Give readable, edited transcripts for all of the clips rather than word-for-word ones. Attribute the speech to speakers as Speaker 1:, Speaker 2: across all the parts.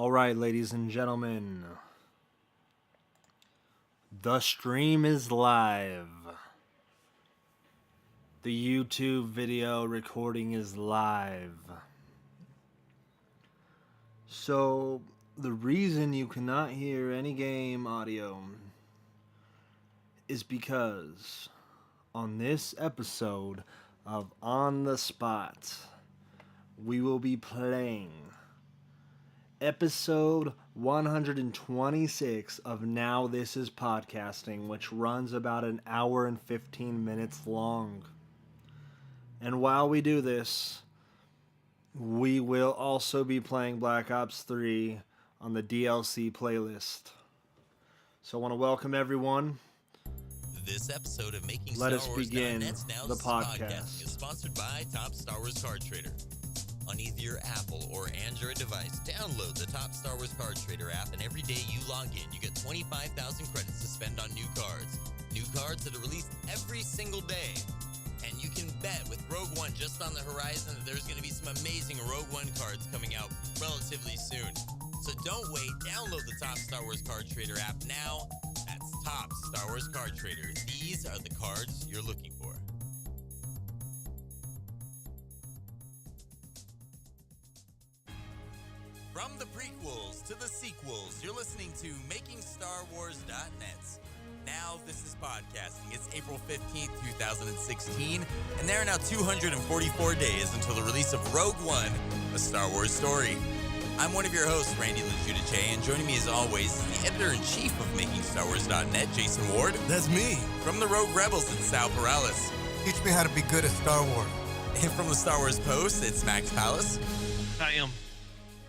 Speaker 1: All right, ladies and gentlemen, the stream is live. The YouTube video recording is live. So, the reason you cannot hear any game audio is because on this episode of On the Spot, we will be playing episode 126 of Now This Is Podcasting, which runs about an hour and 15 minutes long. And while we do this, we will also be playing Black Ops 3 on the DLC playlist. So I want to welcome everyone.
Speaker 2: This episode of Making
Speaker 1: Let
Speaker 2: Star
Speaker 1: us
Speaker 2: Wars
Speaker 1: begin
Speaker 2: Now
Speaker 1: the
Speaker 2: This Is
Speaker 1: podcast.
Speaker 2: Podcasting is sponsored by Top Star Wars Card Trader. On either your Apple or Android device, download the Top Star Wars Card Trader app, and every day you log in, you get 25,000 credits to spend on new cards. New cards that are released every single day. And you can bet with Rogue One just on the horizon that there's going to be some amazing Rogue One cards coming out relatively soon. So don't wait, download the Top Star Wars Card Trader app now. That's Top Star Wars Card Trader. These are the cards you're looking for. From the prequels to the sequels, you're listening to MakingStarWars.net. Now This Is Podcasting. It's April 15th, 2016, and there are now 244 days until the release of Rogue One, A Star Wars Story. I'm one of your hosts, Randy LaJudice, and joining me as always is the editor-in-chief of MakingStarWars.net, Jason Ward.
Speaker 3: That's me.
Speaker 2: From the Rogue Rebels, it's Sal Perales.
Speaker 3: Teach me how to be good at Star Wars.
Speaker 2: And from the Star Wars Post, it's Max Palace.
Speaker 4: I am.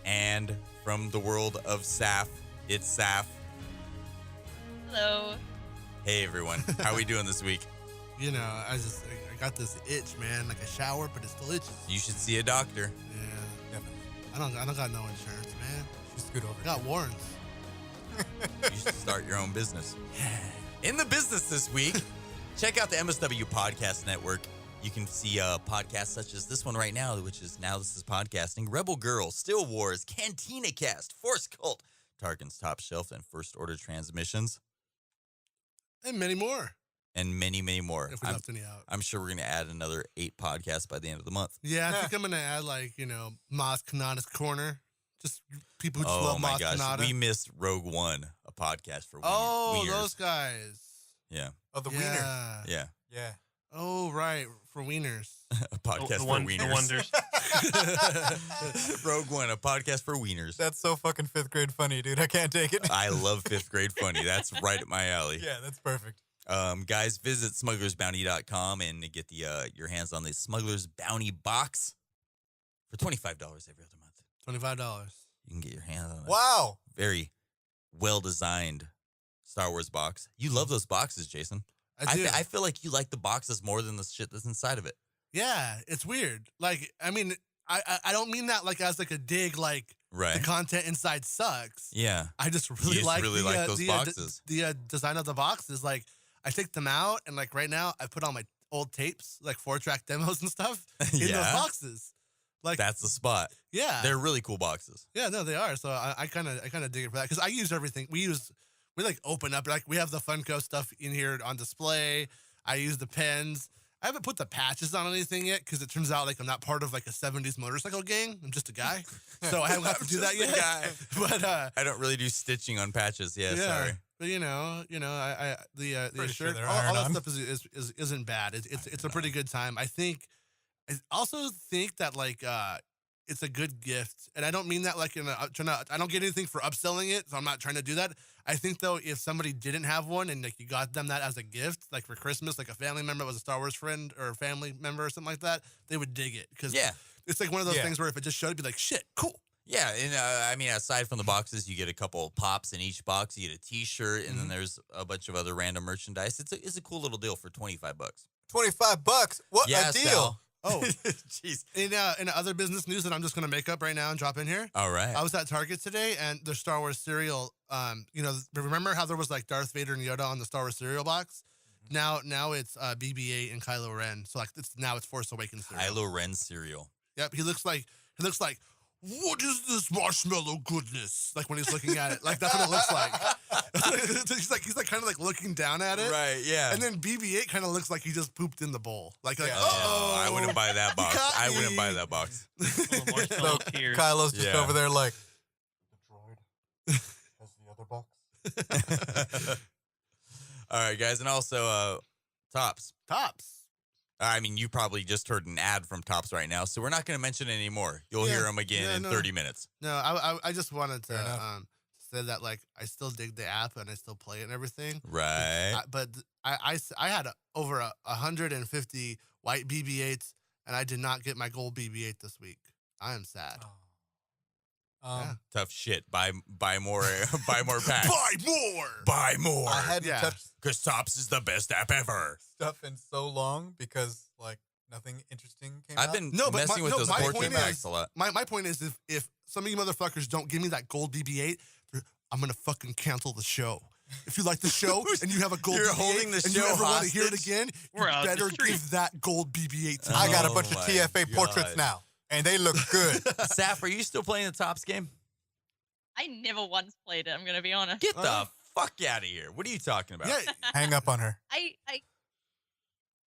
Speaker 2: And from the world of Saf, it's Saf.
Speaker 5: Hello.
Speaker 2: Hey everyone, how are we doing this week?
Speaker 3: You know, I got this itch, man, like a shower, but it still itches.
Speaker 2: You should see a doctor.
Speaker 3: Yeah, definitely. I don't got no insurance, man.
Speaker 4: Just scoot over.
Speaker 3: I got warrants.
Speaker 2: You should start your own business. In the business this week, check out the MSW Podcast Network. You can see podcasts such as this one right now, which is Now This Is Podcasting, Rebel Girl, Still Wars, Cantina Cast, Force Cult, Tarkin's Top Shelf, and First Order Transmissions.
Speaker 3: And many more,
Speaker 2: And many, many more.
Speaker 3: if we left any out.
Speaker 2: I'm sure we're going to add another 8 podcasts by the end of the month.
Speaker 3: Yeah, I think I'm going to add, Maz Kanata's Corner. Just people who just
Speaker 2: Oh
Speaker 3: love
Speaker 2: my
Speaker 3: Maz
Speaker 2: gosh,
Speaker 3: Kanata.
Speaker 2: we missed Rogue One, a podcast for
Speaker 3: Oh,
Speaker 2: Wieners.
Speaker 3: those guys.
Speaker 2: Yeah,
Speaker 4: Oh, the
Speaker 3: yeah.
Speaker 4: wiener.
Speaker 2: yeah.
Speaker 4: Yeah.
Speaker 3: Oh, right, for wieners.
Speaker 2: A podcast
Speaker 4: The
Speaker 2: for
Speaker 4: one-
Speaker 2: Wieners.
Speaker 4: the wonders.
Speaker 2: Rogue One, a podcast for Wieners.
Speaker 4: That's so fucking fifth grade funny, dude. I can't take it.
Speaker 2: I love 5th grade funny. That's right up my alley.
Speaker 4: Yeah, that's perfect.
Speaker 2: Guys, visit smugglersbounty.com and get the your hands on the Smuggler's Bounty box for $25 every other month.
Speaker 3: $25.
Speaker 2: You can get your hands on a
Speaker 4: Wow.
Speaker 2: very well-designed Star Wars box. You love those boxes, Jason.
Speaker 3: I do.
Speaker 2: I feel like you like the boxes more than the shit that's inside of it.
Speaker 3: Yeah, it's weird. Like, I mean, I don't mean that like as like a dig, like
Speaker 2: Right.
Speaker 3: the content inside sucks.
Speaker 2: Yeah.
Speaker 3: I just
Speaker 2: You
Speaker 3: really
Speaker 2: just
Speaker 3: like
Speaker 2: really
Speaker 3: the,
Speaker 2: like those
Speaker 3: the,
Speaker 2: boxes.
Speaker 3: The design of the boxes. Like, I take them out, and like right now, I put all my old tapes, like 4-track demos and stuff, in those
Speaker 2: Yeah.
Speaker 3: boxes. Like,
Speaker 2: That's the spot.
Speaker 3: yeah,
Speaker 2: They're really cool boxes.
Speaker 3: yeah, no, they are. So I kind of dig it for that because I use everything. We like open up, like we have the Funko stuff in here on display. I use the pens. I haven't put the patches on anything yet because it turns out like I'm not part of like a 70s motorcycle gang. I'm just a guy. So I haven't got to do that
Speaker 2: just a
Speaker 3: yet.
Speaker 2: guy.
Speaker 3: But
Speaker 2: I don't really do stitching on patches. Yeah, sorry.
Speaker 3: But I the
Speaker 4: Pretty sure
Speaker 3: shirt,
Speaker 4: they're
Speaker 3: all
Speaker 4: iron
Speaker 3: that
Speaker 4: on.
Speaker 3: stuff isn't bad. It's a pretty good time. I also think that like it's a good gift, and I don't mean that like I don't get anything for upselling it, so I'm not trying to do that. I think though, if somebody didn't have one and like you got them that as a gift, like for Christmas, like a family member was a Star Wars friend or a family member or something like that, they would dig it because
Speaker 2: Yeah.
Speaker 3: it's like one of those
Speaker 4: Yeah.
Speaker 3: things where if it just showed, it'd be like shit, cool.
Speaker 2: Yeah, and I mean, aside from the boxes, you get a couple pops in each box. You get a T-shirt, and then there's a bunch of other random merchandise. It's a cool little deal for $25.
Speaker 4: $25. What
Speaker 2: Yeah,
Speaker 4: a deal.
Speaker 2: Sal.
Speaker 3: Oh,
Speaker 2: Jeez.
Speaker 3: in other business news that I'm just gonna make up right now and drop in here.
Speaker 2: All right.
Speaker 3: I was at Target today, and the Star Wars cereal. Remember how there was like Darth Vader and Yoda on the Star Wars cereal box? Now it's BB-8 and Kylo Ren. So like it's Force Awakens cereal.
Speaker 2: Kylo Ren cereal.
Speaker 3: Yep, he looks like what is this marshmallow goodness? Like when he's looking at it, like that's what it looks like. he's like kind of like looking down at it,
Speaker 2: Right, yeah.
Speaker 3: And then BB-8 kind of looks like he just pooped in the bowl. Like
Speaker 2: I wouldn't buy that box.
Speaker 3: got
Speaker 2: I
Speaker 3: me.
Speaker 2: wouldn't buy that box.
Speaker 5: Little marshmallow tears.
Speaker 4: Kylo's just
Speaker 2: Yeah.
Speaker 4: over there like, the droid has the other box.
Speaker 2: All right, guys, and also Tops.
Speaker 3: Tops.
Speaker 2: I mean, you probably just heard an ad from Tops right now, so we're not going to mention it anymore. You'll hear them again in 30 minutes.
Speaker 3: No, I just wanted to say that like I still dig the app and I still play it and everything.
Speaker 2: Right.
Speaker 3: But I had over 150 white BB-8s and I did not get my gold BB-8 this week. I am sad. Yeah.
Speaker 2: Tough shit. Buy more buy more packs.
Speaker 3: Buy more.
Speaker 2: Buy more.
Speaker 4: I hadn't touched
Speaker 2: Because Tops is the best app ever.
Speaker 4: stuff in so long because like nothing interesting came
Speaker 2: I've
Speaker 4: out.
Speaker 2: been
Speaker 3: No, but
Speaker 2: messing with those
Speaker 3: my
Speaker 2: portrait
Speaker 3: point
Speaker 2: packs
Speaker 3: is-
Speaker 2: a lot.
Speaker 3: My point is if some of you motherfuckers don't give me that gold BB-8, I'm gonna fucking cancel the show. If you like the show and you have a gold
Speaker 2: You're
Speaker 3: BB-8
Speaker 2: holding the
Speaker 3: and
Speaker 2: show
Speaker 3: you ever want to hear it
Speaker 2: hostage?
Speaker 3: again,
Speaker 5: We're
Speaker 3: you
Speaker 5: out the
Speaker 3: better
Speaker 5: street.
Speaker 3: give that gold BB-8 to me.
Speaker 4: I got a
Speaker 2: Oh
Speaker 4: bunch of
Speaker 2: my
Speaker 4: TFA
Speaker 2: God.
Speaker 4: portraits now, and they look good.
Speaker 2: Saf, are you still playing the Tops game?
Speaker 6: I never once played it, I'm gonna be honest.
Speaker 2: Get the fuck out of here. What are you talking about?
Speaker 3: Yeah.
Speaker 4: Hang up on her.
Speaker 6: I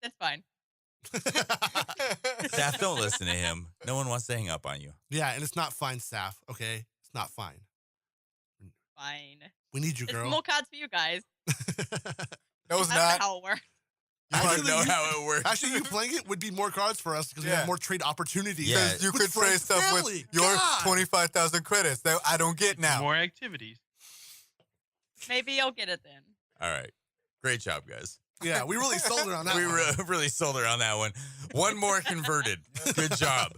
Speaker 6: that's fine.
Speaker 2: Saf, don't listen to him. No one wants to hang up on you.
Speaker 3: Yeah, and it's not fine, Saf, okay? It's not fine.
Speaker 6: Fine.
Speaker 3: We need you,
Speaker 6: There's
Speaker 3: girl.
Speaker 6: more cards for you guys.
Speaker 4: No, it's
Speaker 6: I don't know
Speaker 4: not.
Speaker 6: how it works.
Speaker 2: You want to
Speaker 3: Actually,
Speaker 2: know
Speaker 3: you-
Speaker 2: how it works?
Speaker 3: Actually, you playing it would be more cards for us because we
Speaker 4: Yeah.
Speaker 3: have more trade opportunities.
Speaker 2: Yeah.
Speaker 4: Because you
Speaker 3: With
Speaker 4: could trade
Speaker 3: friends,
Speaker 4: stuff
Speaker 3: family.
Speaker 4: with your
Speaker 3: God.
Speaker 4: 25,000 credits that I don't get now.
Speaker 5: More activities.
Speaker 6: Maybe I'll get it then.
Speaker 2: All right. Great job, guys.
Speaker 3: Yeah, we really sold it on that
Speaker 2: We
Speaker 3: one.
Speaker 2: really sold her on that one. One more converted. Good job.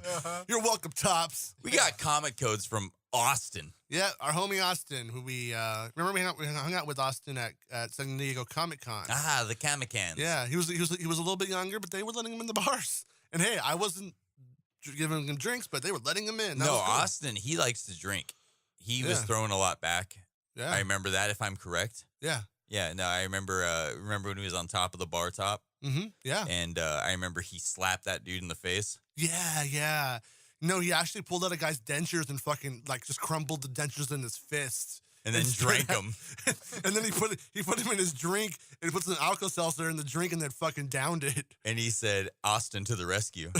Speaker 3: You're welcome, Tops.
Speaker 2: We got comic codes from Austin.
Speaker 3: Yeah, our homie Austin, who we remember we hung out with Austin at San Diego Comic Con.
Speaker 2: Ah, the comic cans.
Speaker 3: Yeah, he was a little bit younger, but they were letting him in the bars. And hey, I wasn't giving him drinks, but they were letting him in. That
Speaker 2: No,
Speaker 3: was cool.
Speaker 2: Austin, he likes to drink. He was
Speaker 3: Yeah.
Speaker 2: throwing a lot back.
Speaker 3: Yeah,
Speaker 2: I remember that, if I'm correct.
Speaker 3: yeah,
Speaker 2: Yeah, no, I remember when he was on top of the bar top,
Speaker 3: yeah,
Speaker 2: and I remember he slapped that dude in the face.
Speaker 3: yeah. No, he actually pulled out a guy's dentures and fucking like just crumbled the dentures in his fist.
Speaker 2: And then drank them.
Speaker 3: And then he put him in his drink and he puts an Alka-Seltzer in the drink and then fucking downed it.
Speaker 2: And he said, Austin to the rescue.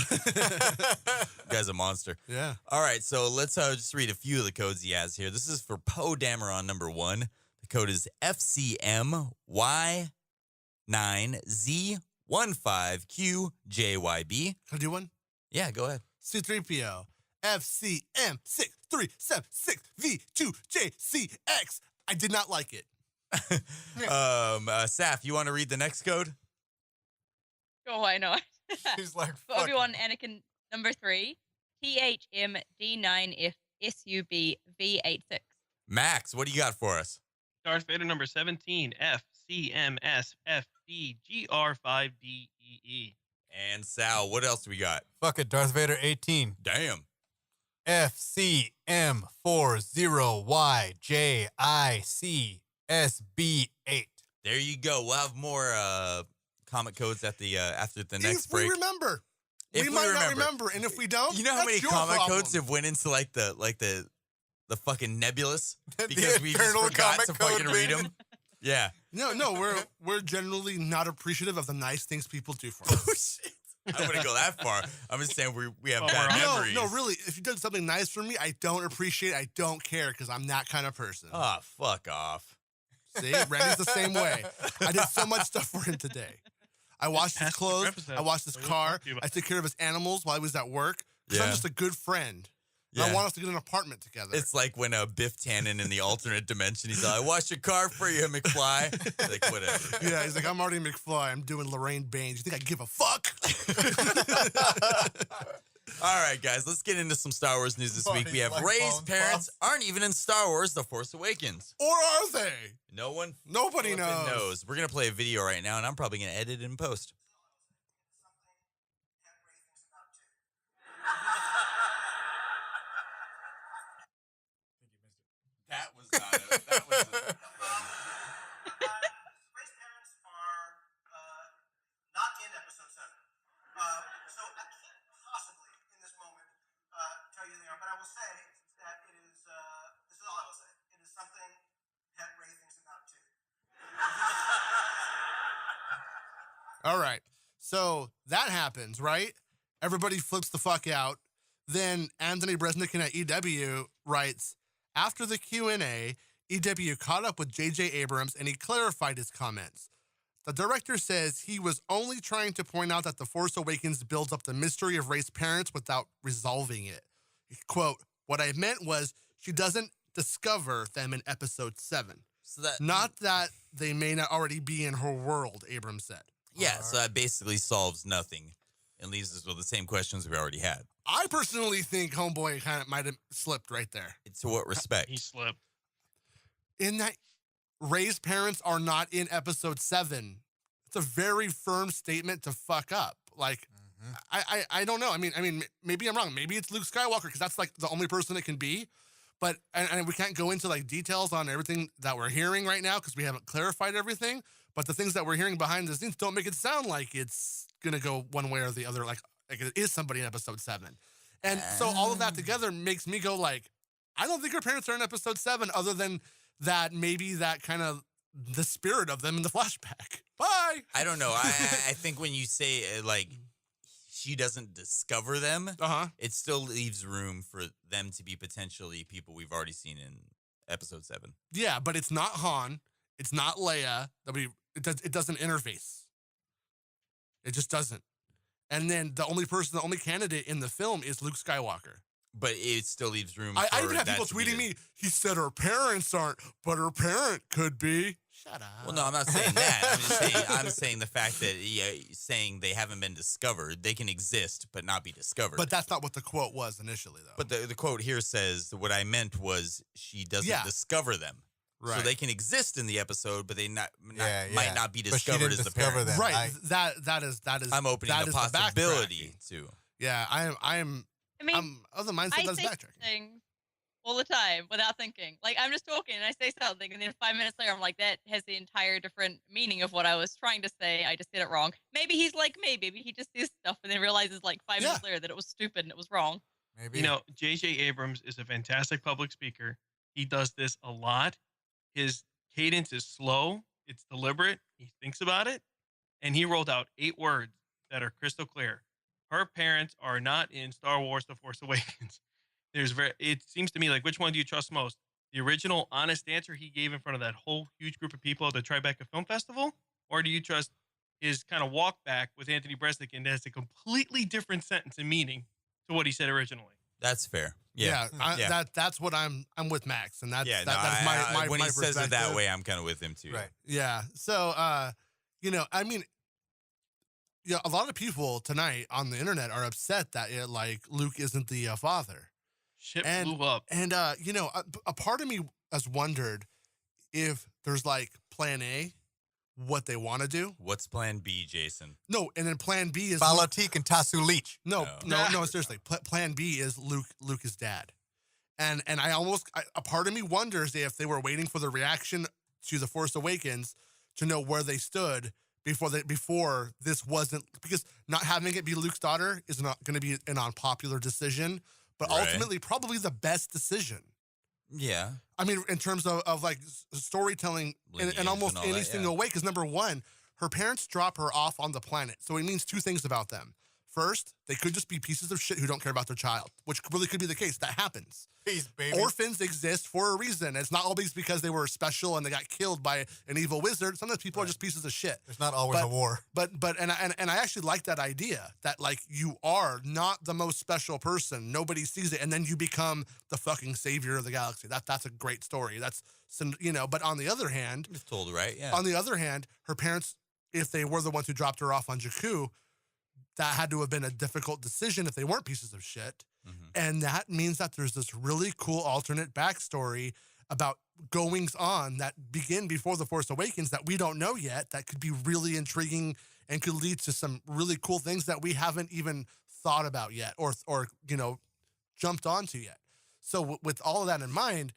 Speaker 2: Guy's a monster.
Speaker 3: Yeah.
Speaker 2: All right, so let's just read a few of the codes he has here. This is for Poe Dameron number 1. The code is FCMY9Z15QJYB.
Speaker 3: Can I do one?
Speaker 2: Yeah, go ahead.
Speaker 3: C3PO. FCM6376V2JCX. I did not like it.
Speaker 2: Saf, you want to read the next code?
Speaker 6: Oh, I know.
Speaker 4: He's like,
Speaker 6: For
Speaker 4: fuck.
Speaker 6: Obi-Wan Anakin number 3, THMD9FSUBV86.
Speaker 2: Max, what do you got for us?
Speaker 5: Darth Vader number 17, FCMSFDGR5DEE.
Speaker 2: And Sal, what else we got?
Speaker 4: Fuck it, Darth Vader 18.
Speaker 2: Damn.
Speaker 4: FCM40YJICSB8.
Speaker 2: There you go. We'll have more comic codes at the after the next
Speaker 3: If
Speaker 2: break.
Speaker 3: we remember.
Speaker 2: If
Speaker 3: we
Speaker 2: we
Speaker 3: might
Speaker 2: remember.
Speaker 3: not remember. And if we don't,
Speaker 2: You know how
Speaker 3: that's
Speaker 2: many
Speaker 3: your
Speaker 2: comic
Speaker 3: problem.
Speaker 2: codes have went into like the fucking nebulous
Speaker 4: The
Speaker 2: because we just
Speaker 4: eternal
Speaker 2: forgot to
Speaker 4: comic code
Speaker 2: fucking read
Speaker 4: bin.
Speaker 2: them. Yeah.
Speaker 3: No, we're generally not appreciative of the nice things people do for
Speaker 2: Oh
Speaker 3: us.
Speaker 2: shit. I wouldn't go that far. I'm just saying we have
Speaker 5: Oh,
Speaker 2: bad
Speaker 5: we're on.
Speaker 2: memories.
Speaker 3: No, really. If you did something nice for me, I don't appreciate it. I don't care because I'm that kind of person.
Speaker 2: Oh, fuck off.
Speaker 3: See, Randy's the same way. I did so much stuff for him today. I washed his
Speaker 5: Past
Speaker 3: clothes.
Speaker 5: episode.
Speaker 3: I washed his
Speaker 5: So we'll
Speaker 3: car.
Speaker 5: talk to you about
Speaker 3: I took care of his animals while he was at work. Because I'm
Speaker 2: Yeah.
Speaker 3: just a good friend. And
Speaker 2: Yeah.
Speaker 3: I want us to get an apartment together.
Speaker 2: It's like when Biff Tannen in the alternate dimension, he's like, I washed your car for you, McFly. Like, whatever.
Speaker 3: Yeah, he's like, I'm already McFly. I'm doing Lorraine Baines. You think I give a fuck?
Speaker 2: All right, guys, let's get into some Star Wars news this week. We have
Speaker 4: Like
Speaker 2: Rey's
Speaker 4: Bones
Speaker 2: parents aren't even in Star Wars The Force Awakens.
Speaker 3: Or are they?
Speaker 2: No one
Speaker 3: Nobody
Speaker 2: flippin'
Speaker 3: knows.
Speaker 2: We're going to play a video right now, and I'm probably going to edit it in post. That was not that was
Speaker 7: Rey's parents are not in episode 7. So I can't possibly, in this moment, tell you who they are. But I will say
Speaker 3: All right. So that happens, right? Everybody flips the fuck out. Then Anthony Bresnikan at EW writes, after the Q&A, EW caught up with J.J. Abrams and he clarified his comments. The director says he was only trying to point out that The Force Awakens builds up the mystery of Rey's parents without resolving it. Quote, what I meant was she doesn't discover them in episode 7.
Speaker 2: So that
Speaker 3: Not that they may not already be in her world, Abrams said.
Speaker 2: yeah, so that basically solves nothing and leaves us with the same questions we already had.
Speaker 3: I personally think Homeboy kind of might have slipped right there.
Speaker 2: To what respect?
Speaker 5: He slipped.
Speaker 3: In that Rey's parents are not in episode 7. It's a very firm statement to fuck up. Like, I don't know. I mean, maybe I'm wrong. Maybe it's Luke Skywalker because that's like the only person it can be. But and we can't go into like details on everything that we're hearing right now because we haven't clarified everything. But the things that we're hearing behind the scenes don't make it sound like it's gonna go one way or the other. Like it is somebody in episode 7. And so all of that together makes me go like, I don't think her parents are in episode 7 other than that maybe that kind of the spirit of them in the flashback. Bye.
Speaker 2: I don't know. I think when you say like she doesn't discover them, it still leaves room for them to be potentially people we've already seen in episode 7.
Speaker 3: Yeah, but it's not Han. It's not Leia. It doesn't interface. It just doesn't. And then the only candidate in the film is Luke Skywalker.
Speaker 2: But it still leaves room
Speaker 3: I
Speaker 2: for
Speaker 3: even have
Speaker 2: that
Speaker 3: people
Speaker 2: to be
Speaker 3: tweeting me, he said her parents aren't, but her parent could be. Shut up.
Speaker 2: Well, no, I'm not saying that. I'm saying the fact that saying they haven't been discovered, they can exist but not be discovered.
Speaker 3: But that's not what the quote was initially, though.
Speaker 2: But the quote here says, what I meant was she doesn't discover them.
Speaker 3: Right.
Speaker 2: So they can exist in the episode, but they might not be
Speaker 4: But she
Speaker 2: discovered
Speaker 4: didn't
Speaker 2: as the
Speaker 4: discover
Speaker 2: parent.
Speaker 4: them.
Speaker 3: Right. That is.
Speaker 2: I'm opening
Speaker 3: that
Speaker 2: the
Speaker 3: is
Speaker 2: possibility
Speaker 3: backtracking.
Speaker 2: too.
Speaker 3: Yeah, I'm of the mindset
Speaker 6: I
Speaker 3: that's
Speaker 6: say
Speaker 3: backtracking.
Speaker 6: things all the time without thinking. Like I'm just talking and I say something, and then 5 minutes later I'm like, that has the entire different meaning of what I was trying to say. I just did it wrong. Maybe he's like me. Maybe he just sees stuff and then realizes like 5 minutes later that it was stupid and it was wrong.
Speaker 4: Maybe.
Speaker 5: You know, J.J. Abrams is a fantastic public speaker. He does this a lot. His cadence is slow. It's deliberate. He thinks about it. And he rolled out 8 words that are crystal clear. Her parents are not in Star Wars The Force Awakens. It seems to me like, which one do you trust most? The original honest answer he gave in front of that whole huge group of people at the Tribeca Film Festival? Or do you trust his kind of walk back with Anthony Bresnikan that has a completely different sentence and meaning to what he said originally?
Speaker 2: That's fair.
Speaker 3: That's what I'm with Max, and that's
Speaker 2: that's
Speaker 3: my
Speaker 2: when
Speaker 3: my
Speaker 2: he says it that
Speaker 3: perspective.
Speaker 2: way, I'm kind of with him too.
Speaker 4: Right.
Speaker 3: Yeah. So, I mean, a lot of people tonight on the internet are upset that like Luke isn't the father.
Speaker 5: Shit blew up.
Speaker 3: And a part of me has wondered if there's like plan A, what they want to do.
Speaker 2: What's plan B, Jason?
Speaker 3: No, and then plan B is
Speaker 4: Balatik and Tasu Leach.
Speaker 3: No, seriously. Plan B is Luke is dad. And a part of me wonders if they were waiting for the reaction to The Force Awakens to know where they stood before this wasn't, because not having it be Luke's daughter is not going to be an unpopular decision, but
Speaker 2: Right.
Speaker 3: ultimately probably the best decision.
Speaker 2: Yeah.
Speaker 3: I mean, in terms of like storytelling
Speaker 2: Lineage
Speaker 3: in almost
Speaker 2: and all
Speaker 3: any
Speaker 2: that,
Speaker 3: single
Speaker 2: yeah.
Speaker 3: way, because number one, her parents drop her off on the planet. So it means 2 things about them. First, they could just be pieces of shit who don't care about their child, which really could be the case. That happens.
Speaker 4: Peace, baby.
Speaker 3: Orphans exist for a reason. It's not always because they were special and they got killed by an evil wizard. Sometimes people are just pieces of shit.
Speaker 4: There's not always a war.
Speaker 3: But I actually like that idea that like you are not the most special person. Nobody sees it, and then you become the fucking savior of the galaxy. That's a great story. That's But on the other hand,
Speaker 2: It's told right. Yeah.
Speaker 3: on the other hand, her parents, if they were the ones who dropped her off on Jakku, that had to have been a difficult decision if they weren't pieces of shit.
Speaker 2: Mhm.
Speaker 3: And that means that there's this really cool alternate backstory about goings on that begin before The Force Awakens that we don't know yet, that could be really intriguing and could lead to some really cool things that we haven't even thought about yet or jumped onto yet. So with all of that in mind,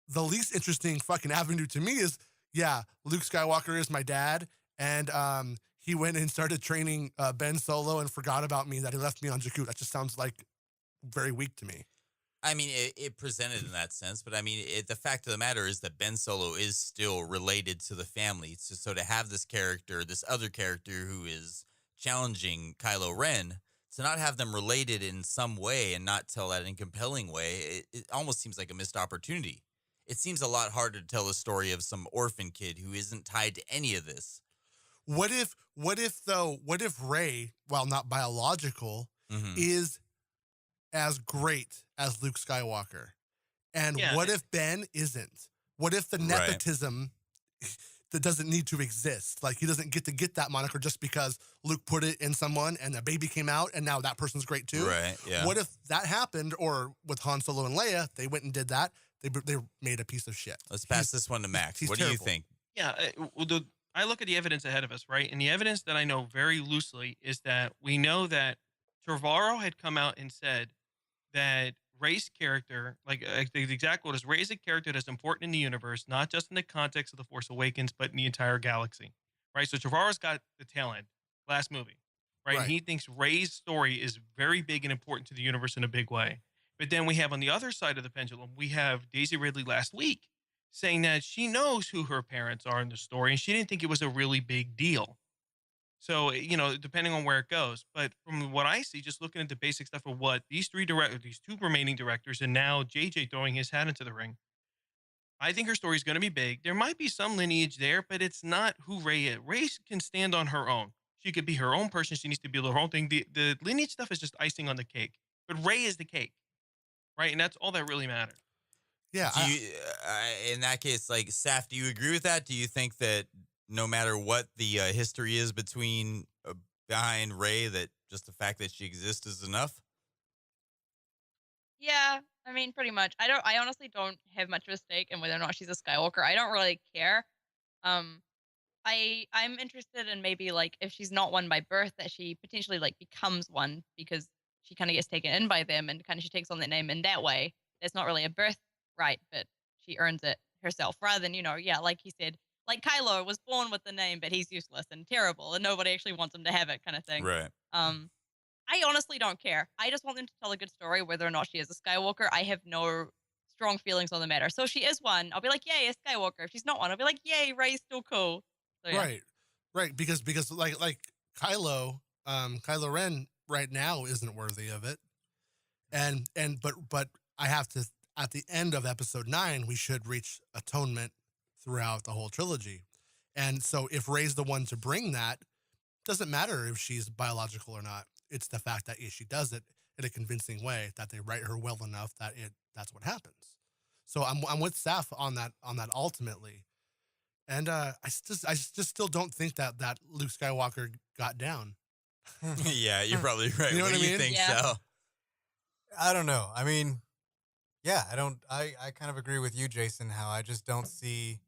Speaker 3: the least interesting fucking avenue to me is, Luke Skywalker is my dad, and he went and started training Ben Solo and forgot about me, that he left me on Jakku. That just sounds like very weak to me.
Speaker 2: I mean, it presented in that sense, but I mean, the fact of the matter is that Ben Solo is still related to the family. So to have this character, this other character who is challenging Kylo Ren, to not have them related in some way and not tell that in a compelling way, it almost seems like a missed opportunity. It seems a lot harder to tell the story of some orphan kid who isn't tied to any of this.
Speaker 3: What if Rey, while not biological,
Speaker 2: Mhm.
Speaker 3: is as great as Luke Skywalker? And
Speaker 5: Yeah,
Speaker 3: what if Ben isn't? What if the
Speaker 2: Right.
Speaker 3: nepotism that doesn't need to exist? Like, he doesn't get to get that moniker just because Luke put it in someone and the baby came out and now that person's great too.
Speaker 2: Right, yeah.
Speaker 3: What if that happened? Or with Han Solo and Leia, they went and did that. They made a piece of shit.
Speaker 2: Let's pass this one to Max.
Speaker 3: he's
Speaker 2: What do you
Speaker 3: terrible.
Speaker 2: think?
Speaker 5: Yeah, I look at the evidence ahead of us, right? And the evidence that I know very loosely is that we know that Trevorrow had come out and said that Rey's character, the exact quote is, Rey's a character that's important in the universe, not just in the context of The Force Awakens, but in the entire galaxy, right? So Trevorrow's got the tail end, last movie, right?
Speaker 3: Right.
Speaker 5: And he thinks Rey's story is very big and important to the universe in a big way. But then we have on the other side of the pendulum, we have Daisy Ridley last week saying that she knows who her parents are in the story and she didn't think it was a really big deal. So, depending on where it goes. But from what I see, just looking at the basic stuff of what these two remaining directors, and now JJ throwing his hat into the ring, I think her story is going to be big. There might be some lineage there, but it's not who Rey is. Rey can stand on her own. She could be her own person. She needs to be her own thing. The lineage stuff is just icing on the cake. But Rey is the cake, right? And that's all that really matters.
Speaker 3: Yeah.
Speaker 2: Do you, in that case, like, Saf, do you agree with that? Do you think that no matter what the history is behind Rey, that just the fact that she exists is enough?
Speaker 6: Yeah, I mean, pretty much. I honestly don't have much of a stake in whether or not she's a Skywalker. I don't really care. I'm interested in maybe, like, if she's not one by birth, that she potentially, like, becomes one because she kind of gets taken in by them and kind of she takes on that name in that way. It's not really a birthright, but she earns it herself rather than, like he said, like Kylo was born with the name, but he's useless and terrible and nobody actually wants him to have it, kind of thing.
Speaker 2: Right.
Speaker 6: I honestly don't care. I just want them to tell a good story, whether or not she is a Skywalker. I have no strong feelings on the matter. So if she is one, I'll be like, yay, a Skywalker. If she's not one, I'll be like, yay, Rey's still cool. So, yeah.
Speaker 3: Right. Because like Kylo Ren right now isn't worthy of it. But I have to, at the end of episode 9, we should reach atonement throughout the whole trilogy. And so if Rey's the one to bring that, doesn't matter if she's biological or not. It's the fact that she does it in a convincing way, that they write her well enough that that's what happens. So I'm with Saf on that ultimately. And I just still don't think that Luke Skywalker got down.
Speaker 2: Yeah, you're probably right.
Speaker 3: You know
Speaker 2: what
Speaker 3: what
Speaker 2: do
Speaker 3: I
Speaker 2: you
Speaker 3: mean?
Speaker 2: think,
Speaker 6: Yeah.
Speaker 2: Sal?
Speaker 4: I don't know. I mean, yeah, I kind of agree with you, Jason, how I just don't see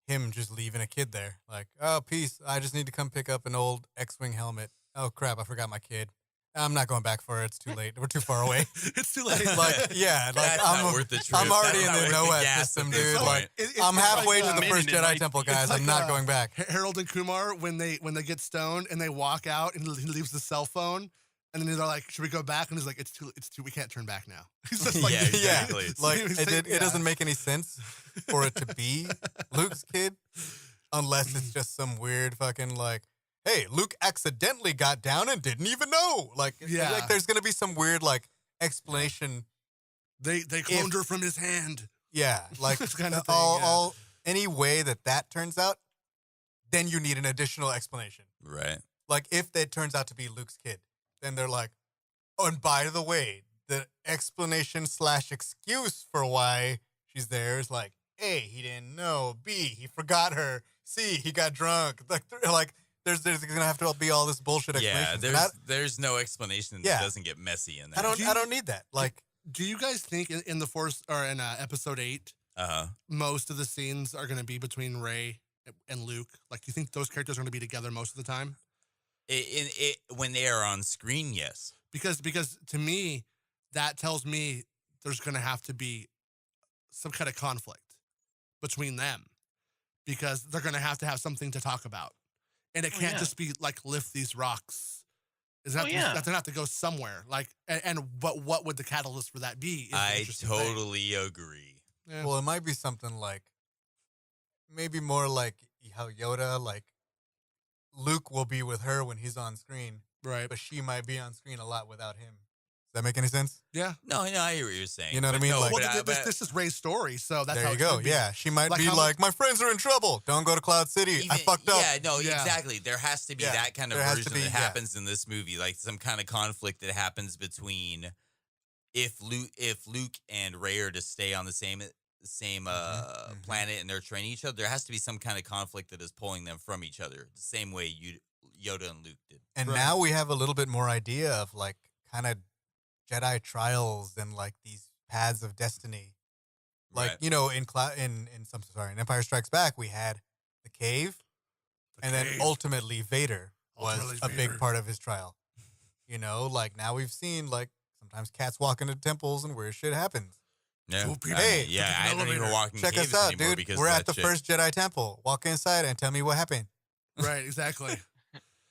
Speaker 4: him just leaving a kid there. Like, oh, peace. I just need to come pick up an old X-Wing helmet. Oh, crap. I forgot my kid. I'm not going back for it. It's too late. We're too far away.
Speaker 3: It's too late.
Speaker 4: Like, yeah, like
Speaker 2: That's not worth the trip.
Speaker 4: I'm already
Speaker 2: That's
Speaker 4: in
Speaker 2: not
Speaker 4: the
Speaker 2: worth
Speaker 4: NOED
Speaker 2: gas
Speaker 4: system,
Speaker 2: at this
Speaker 4: dude.
Speaker 2: point.
Speaker 4: Like,
Speaker 3: It's
Speaker 4: I'm halfway
Speaker 3: like,
Speaker 4: to the
Speaker 5: man,
Speaker 4: first
Speaker 5: in it,
Speaker 4: Jedi
Speaker 5: like,
Speaker 4: Temple,
Speaker 3: it's
Speaker 4: guys.
Speaker 3: like,
Speaker 4: I'm not going back.
Speaker 3: Harold and Kumar, when they get stoned and they walk out and he leaves the cell phone, and then they're like, "Should we go back?" And he's like, "It's too. We can't turn back now." He's just like,
Speaker 2: Yeah, exactly.
Speaker 4: Yeah, like
Speaker 3: He was
Speaker 4: it
Speaker 3: saying-
Speaker 4: it doesn't make any sense for it to be Luke's kid unless it's just some weird fucking like, hey, Luke accidentally got down and didn't even know. Like,
Speaker 3: Yeah.
Speaker 4: like there's gonna be some weird like explanation.
Speaker 3: They cloned her from his hand.
Speaker 4: Yeah, like
Speaker 3: This kind of thing,
Speaker 4: all any way that turns out, then you need an additional explanation.
Speaker 2: Right.
Speaker 4: Like if it turns out to be Luke's kid, then they're like, oh, and by the way, the explanation / excuse for why she's there is like, A, he didn't know. B, he forgot her. C, he got drunk. Like there's gonna have to be all this bullshit
Speaker 2: Yeah,
Speaker 4: explanation.
Speaker 2: there's no explanation
Speaker 4: Yeah.
Speaker 2: that doesn't get messy in there.
Speaker 4: I don't need that. Like
Speaker 3: Do you guys think in the Force or in episode 8, most of the scenes are going to be between Rey and Luke? Like, do you think those characters are going to be together most of the time?
Speaker 2: When they are on screen, yes.
Speaker 3: Because to me, that tells me there's going to have to be some kind of conflict between them because they're going to have something to talk about. And it can't
Speaker 5: yeah.
Speaker 3: just be like lift these rocks. Is that
Speaker 5: Oh, yeah.
Speaker 3: that they have to go somewhere? Like, but what would the catalyst for that be? Is the
Speaker 2: I
Speaker 3: interesting thing.
Speaker 2: totally agree.
Speaker 3: Yeah.
Speaker 4: Well, it might be something like, maybe more like how Yoda, like, Luke will be with her when he's on screen,
Speaker 3: Right.
Speaker 4: but she might be on screen a lot without him. Does that make any sense?
Speaker 3: Yeah.
Speaker 2: No, I hear what you're saying.
Speaker 4: You know what I
Speaker 2: But
Speaker 4: mean?
Speaker 2: no,
Speaker 4: Like-
Speaker 3: Well,
Speaker 2: but I-
Speaker 3: this is Ray's story, so that's
Speaker 4: there
Speaker 3: how
Speaker 4: you
Speaker 3: it
Speaker 4: go.
Speaker 3: should be.
Speaker 4: Yeah, she might
Speaker 3: Like
Speaker 4: be
Speaker 3: how
Speaker 4: like, my friends are in trouble. Don't go to Cloud City. I
Speaker 2: Even-
Speaker 4: fucked up.
Speaker 2: Yeah, no,
Speaker 3: Yeah.
Speaker 2: exactly. There has to be
Speaker 4: Yeah,
Speaker 2: that kind of
Speaker 4: there has to
Speaker 2: version
Speaker 4: be,
Speaker 2: that
Speaker 4: yeah.
Speaker 2: happens in this movie, like some kind of conflict that happens between if Luke and Ray are to stay on the same
Speaker 4: mhm.
Speaker 2: planet and they're training each other. There has to be some kind of conflict that is pulling them from each other, the same way Yoda and Luke did.
Speaker 4: And
Speaker 3: Right.
Speaker 4: now we have a little bit more idea of like kind of Jedi trials and like these paths of destiny. Like,
Speaker 2: Right.
Speaker 4: you know, in Empire Strikes Back, we had the cave, and then
Speaker 3: cave.
Speaker 4: ultimately Vader was
Speaker 3: Ultimately
Speaker 4: a
Speaker 3: Vader.
Speaker 4: big part of his trial. You know, like now we've seen like sometimes cats walk into temples and weird shit happens.
Speaker 2: Yeah,
Speaker 3: Cool people.
Speaker 4: Hey,
Speaker 2: yeah. I don't even
Speaker 3: elevator.
Speaker 2: walk in
Speaker 4: Check
Speaker 2: caves
Speaker 4: us out,
Speaker 2: anymore
Speaker 4: dude.
Speaker 2: because
Speaker 4: We're
Speaker 2: of
Speaker 4: at the
Speaker 2: that shit.
Speaker 4: first Jedi temple. Walk inside and tell me what happened.
Speaker 3: Right. Exactly.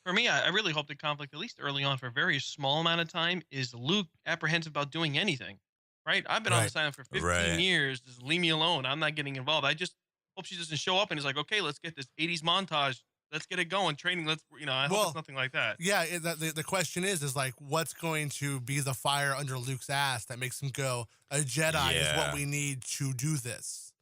Speaker 5: For me, I really hope the conflict, at least early on, for a very small amount of time, is Luke apprehensive about doing anything. Right? I've been on
Speaker 4: Right.
Speaker 5: this island for 15
Speaker 2: Right.
Speaker 5: years. Just leave me alone. I'm not getting involved. I just hope she doesn't show up and is like, okay, let's get this 80s montage. Let's get it going. Training. I hope
Speaker 3: Well,
Speaker 5: it's nothing like that.
Speaker 3: Yeah. The question is like, what's going to be the fire under Luke's ass that makes him go, a Jedi is
Speaker 2: Yeah.
Speaker 3: what we need to do this?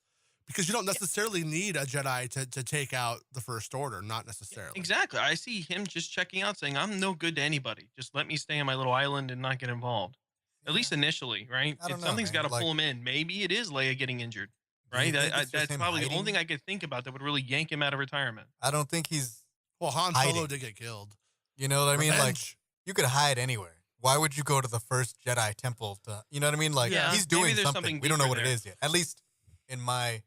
Speaker 3: Because you don't necessarily need a Jedi to take out the First Order. Not necessarily.
Speaker 5: Exactly. I see him just checking out, saying, I'm no good to anybody. Just let me stay on my little island and not get involved. At least initially, right?
Speaker 4: I don't
Speaker 5: If
Speaker 4: know,
Speaker 5: something's
Speaker 4: man.
Speaker 5: got to
Speaker 4: Like-
Speaker 5: pull him in, maybe it is Leia getting injured,
Speaker 4: Do you
Speaker 5: right?
Speaker 4: think it's just
Speaker 5: That's
Speaker 4: him
Speaker 5: probably the
Speaker 4: hiding?
Speaker 5: only thing I could think about that would really yank him out of retirement.
Speaker 4: I don't think he's,
Speaker 3: Well, Han Solo
Speaker 4: Hiding.
Speaker 3: did get killed.
Speaker 4: you know what I mean? Like,
Speaker 3: Revenge.
Speaker 4: you could hide anywhere. Why would you go to the first Jedi temple to, you know what I mean? Like,
Speaker 5: Yeah,
Speaker 4: he's
Speaker 5: maybe
Speaker 4: doing
Speaker 5: there's
Speaker 4: something.
Speaker 5: something
Speaker 4: We don't know
Speaker 5: deeper
Speaker 4: what it
Speaker 5: there.
Speaker 4: is yet. At least in my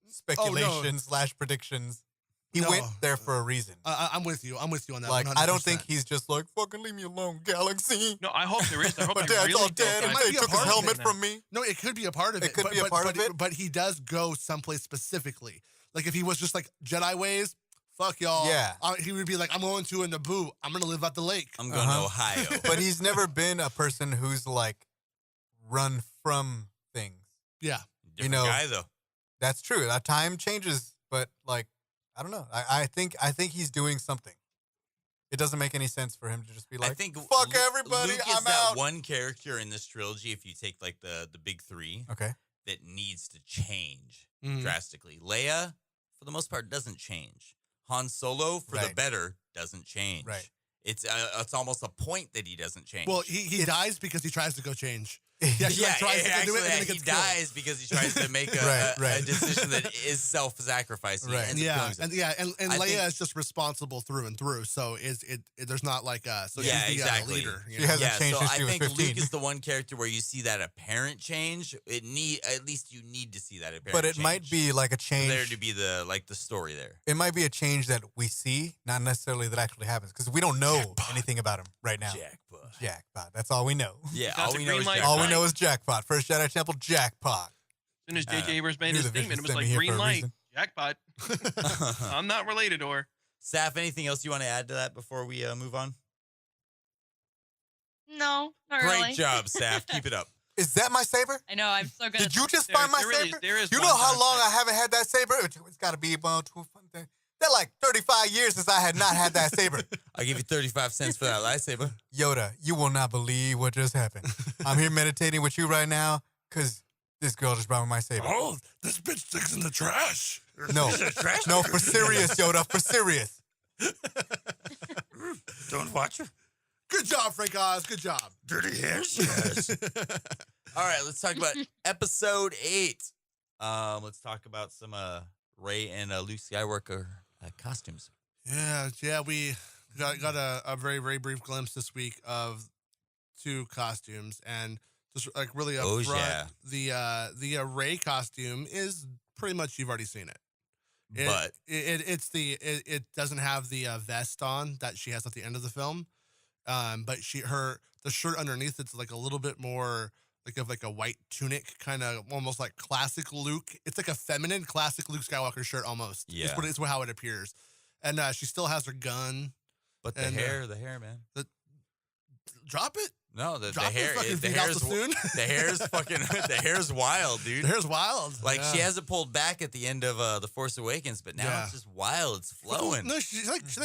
Speaker 4: speculation / predictions, he
Speaker 3: No.
Speaker 4: went there for a reason.
Speaker 3: I'm with you. I'm with you on that.
Speaker 4: Like,
Speaker 3: 100%.
Speaker 4: I don't think he's just like, fucking leave me alone, galaxy.
Speaker 5: No, I hope there is. I hope
Speaker 4: My
Speaker 5: they
Speaker 4: dad's
Speaker 5: really
Speaker 4: all dead
Speaker 5: built
Speaker 4: and
Speaker 5: that.
Speaker 3: might
Speaker 4: they
Speaker 3: be a
Speaker 4: took his
Speaker 3: part of it
Speaker 4: helmet
Speaker 5: now.
Speaker 4: from me.
Speaker 3: No, it could be a part of it.
Speaker 4: It could
Speaker 3: but,
Speaker 4: be a
Speaker 3: but,
Speaker 4: part
Speaker 3: but,
Speaker 4: of it.
Speaker 3: But he does go someplace specifically. Like if he was just like Jedi ways, fuck y'all.
Speaker 4: Yeah.
Speaker 3: He would be like, I'm going to Naboo. I'm gonna live at the lake.
Speaker 2: I'm going to
Speaker 4: Uh-huh.
Speaker 2: Ohio.
Speaker 4: But he's never been a person who's like run from things.
Speaker 3: Yeah.
Speaker 2: Different
Speaker 4: know,
Speaker 2: guy though.
Speaker 4: That's true. That time changes, but like, I don't know. I think he's doing something. It doesn't make any sense for him to just be like,
Speaker 2: I think
Speaker 4: fuck
Speaker 2: Luke-
Speaker 4: everybody,
Speaker 2: Luke
Speaker 4: I'm
Speaker 2: is that
Speaker 4: out.
Speaker 2: one character in this trilogy. If you take like the big three,
Speaker 4: Okay.
Speaker 2: that needs to change
Speaker 3: Mhm.
Speaker 2: drastically. Leia, for the most part, doesn't change. Han Solo, for the
Speaker 4: Right.
Speaker 2: better, doesn't change.
Speaker 4: Right.
Speaker 2: It's almost a point that he doesn't change.
Speaker 3: Well, he
Speaker 4: It's-
Speaker 3: dies because he tries to go change. He
Speaker 4: Yeah,
Speaker 3: actually like, tries to do it and
Speaker 2: actually,
Speaker 3: then he
Speaker 2: he
Speaker 3: gets killed.
Speaker 2: dies because he tries to make
Speaker 4: Right,
Speaker 2: a
Speaker 4: right.
Speaker 2: decision that is self-sacrificing.
Speaker 4: Right.
Speaker 2: Ends up
Speaker 3: Yeah,
Speaker 2: killing himself.
Speaker 3: and
Speaker 2: I
Speaker 3: Leia
Speaker 2: think-
Speaker 3: is just responsible through and through. So there's not like so
Speaker 2: Yeah,
Speaker 3: she's the
Speaker 2: exactly.
Speaker 3: leader. you
Speaker 4: She
Speaker 3: know?
Speaker 4: hasn't
Speaker 2: Yeah,
Speaker 4: changed
Speaker 2: so
Speaker 4: since
Speaker 2: I
Speaker 4: she was
Speaker 2: think
Speaker 4: 15.
Speaker 2: Luke is the one character where you see that apparent change. At least you need to see that apparent
Speaker 4: But it
Speaker 2: change
Speaker 4: might be like a
Speaker 2: for
Speaker 4: change.
Speaker 2: there to be the story there.
Speaker 4: It might be a change that we see, not necessarily that actually happens, because we don't know
Speaker 3: Jackpot.
Speaker 4: anything about him right now.
Speaker 2: Jackpot.
Speaker 4: Jackpot. That's all we know.
Speaker 2: Yeah,
Speaker 5: That's
Speaker 2: all
Speaker 5: a
Speaker 2: we know
Speaker 5: green
Speaker 2: is
Speaker 5: light.
Speaker 2: jackpot.
Speaker 4: All we
Speaker 5: Right.
Speaker 4: know is jackpot. First Jedi Temple, jackpot.
Speaker 5: As soon as J.J.
Speaker 2: Uh,
Speaker 5: Abrams made
Speaker 4: knew
Speaker 5: his
Speaker 4: the
Speaker 5: statement, it
Speaker 4: Vision
Speaker 5: was
Speaker 4: sent
Speaker 5: like
Speaker 4: me here
Speaker 5: green
Speaker 4: for a
Speaker 5: light,
Speaker 4: reason.
Speaker 5: jackpot. I'm not related to her.
Speaker 2: Saf, anything else you want to add to that before we move on?
Speaker 6: No, not
Speaker 2: Great
Speaker 6: really.
Speaker 2: job, Saf. Keep it up.
Speaker 4: Is that my saber?
Speaker 6: I know, I'm so good.
Speaker 4: Did you just
Speaker 5: There-
Speaker 4: find my
Speaker 5: there really is-
Speaker 4: saber?
Speaker 5: there is
Speaker 4: You
Speaker 5: one
Speaker 4: know how
Speaker 5: time
Speaker 4: long
Speaker 5: that-
Speaker 4: I haven't had that saber? It's got to be about 2 They're like 35 years since I had not had that saber.
Speaker 2: I'll give you 35 cents for that lightsaber.
Speaker 4: Yoda, you will not believe what just happened. I'm here meditating with you right now because this girl just brought me my saber.
Speaker 3: Oh, this bitch sticks in the trash.
Speaker 4: No, no, for serious, Yoda, for serious.
Speaker 2: Don't watch her.
Speaker 3: Good job, Frank Oz. Good job.
Speaker 2: Dirty hair she has. All right, let's talk about episode 8. Let's talk about some Rey and Luke Skywalker costumes.
Speaker 3: Yeah. We got a very, very brief glimpse this week of 2 costumes, and just like really up
Speaker 2: Oh,
Speaker 3: front,
Speaker 2: yeah.
Speaker 3: the Rey costume is pretty much you've already seen it.
Speaker 2: But
Speaker 3: It doesn't have the vest on that she has at the end of the film, but the shirt underneath it's like a little bit more like a white tunic, kind of almost like classic Luke. It's like a feminine classic Luke Skywalker shirt almost.
Speaker 2: Yeah.
Speaker 3: It's how it appears, and she still has her gun.
Speaker 2: the
Speaker 3: and,
Speaker 2: hair, man.
Speaker 3: drop it.
Speaker 8: No, the
Speaker 3: Drop
Speaker 8: hair,
Speaker 3: fucking
Speaker 8: the
Speaker 3: feet out
Speaker 8: hair's
Speaker 3: the soon.
Speaker 8: the hair's fucking, the hair's wild, dude.
Speaker 3: The hair's wild.
Speaker 8: Like
Speaker 3: Yeah.
Speaker 8: she has it pulled back at the end of The Force Awakens, but now
Speaker 3: Yeah.
Speaker 8: it's just wild. It's flowing.
Speaker 3: No, she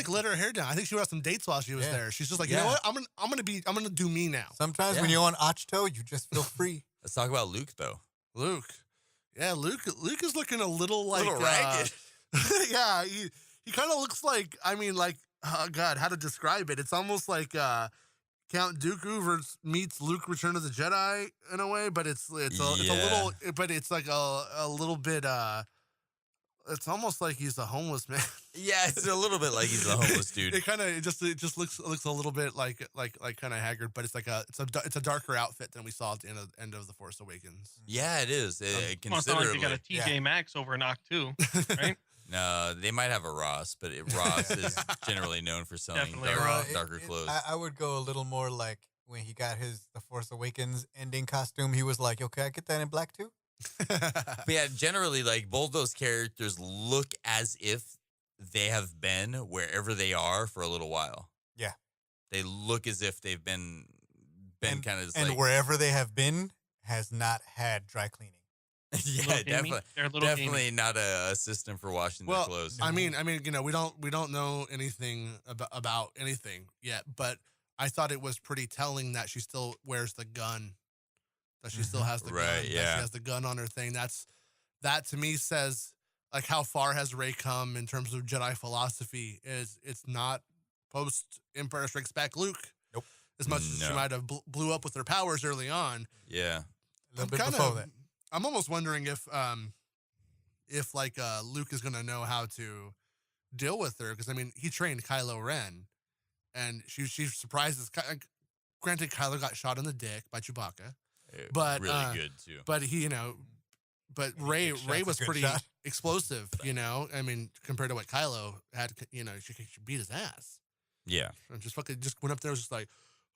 Speaker 3: let her hair down. I think she went on some dates while she was
Speaker 4: Yeah.
Speaker 3: there. She's just like, you know
Speaker 8: Yeah.
Speaker 3: what? I'm gonna do me now.
Speaker 4: Sometimes when
Speaker 8: Yeah.
Speaker 4: you're on Achto, you just feel free.
Speaker 8: Let's talk about Luke though.
Speaker 3: Luke. Yeah, Luke is looking a little like
Speaker 8: Little ragged.
Speaker 3: yeah, he kind of looks like, I mean, like, oh God, how to describe it? It's almost like Count Dooku meets Luke Return of the Jedi in a way, but it's a little, but it's like a little bit it's almost like he's a homeless man.
Speaker 8: Yeah, it's a little bit like he's a homeless dude.
Speaker 3: It just looks a little bit like kind of haggard, but it's like it's a darker outfit than we saw at the end of The Force Awakens.
Speaker 8: Yeah, it is.
Speaker 5: Well, it's not like
Speaker 8: Considerably.
Speaker 5: they got a TJ Maxx over Knock too, right?
Speaker 8: No, they might have a Ross, but Ross is generally known for selling
Speaker 5: Definitely a Ross.
Speaker 8: darker clothes.
Speaker 4: I would go a little more like when he got The Force Awakens ending costume. He was like, "Okay, I get that in black too."
Speaker 8: But yeah, generally, like both those characters look as if they have been wherever they are for a little while.
Speaker 4: Yeah.
Speaker 8: They look as if they've been
Speaker 4: And-
Speaker 8: kind of
Speaker 4: And
Speaker 8: like,
Speaker 4: wherever they have been has not had dry cleaning.
Speaker 8: yeah,
Speaker 5: Little gamey.
Speaker 8: definitely,
Speaker 5: They're a little
Speaker 8: definitely
Speaker 5: gamey.
Speaker 8: not a system for washing their
Speaker 3: Well,
Speaker 8: clothes.
Speaker 3: I mean, you know, we don't know anything about anything yet, but I thought it was pretty telling that she still wears the gun, that she still has the gun,
Speaker 8: Right,
Speaker 3: that
Speaker 8: yeah.
Speaker 3: she has the gun on her thing. That to me says like how far has Rey come in terms of Jedi philosophy. It's not post Empire Strikes Back Luke.
Speaker 4: Nope.
Speaker 3: As much as she
Speaker 8: No.
Speaker 3: might have blew up with her powers early on.
Speaker 8: yeah.
Speaker 4: A little bit before that.
Speaker 3: I'm almost wondering if like Luke is gonna know how to deal with her, because I mean he trained Kylo Ren, and she surprises. Granted, Kylo got shot in the dick by Chewbacca, But,
Speaker 8: really good too.
Speaker 3: but Rey
Speaker 4: Big shot's a
Speaker 3: was
Speaker 4: good
Speaker 3: pretty
Speaker 4: shot.
Speaker 3: explosive. You know, I mean compared to what Kylo had, you know, she beat his ass
Speaker 8: Yeah.
Speaker 3: and just went up there and was just like,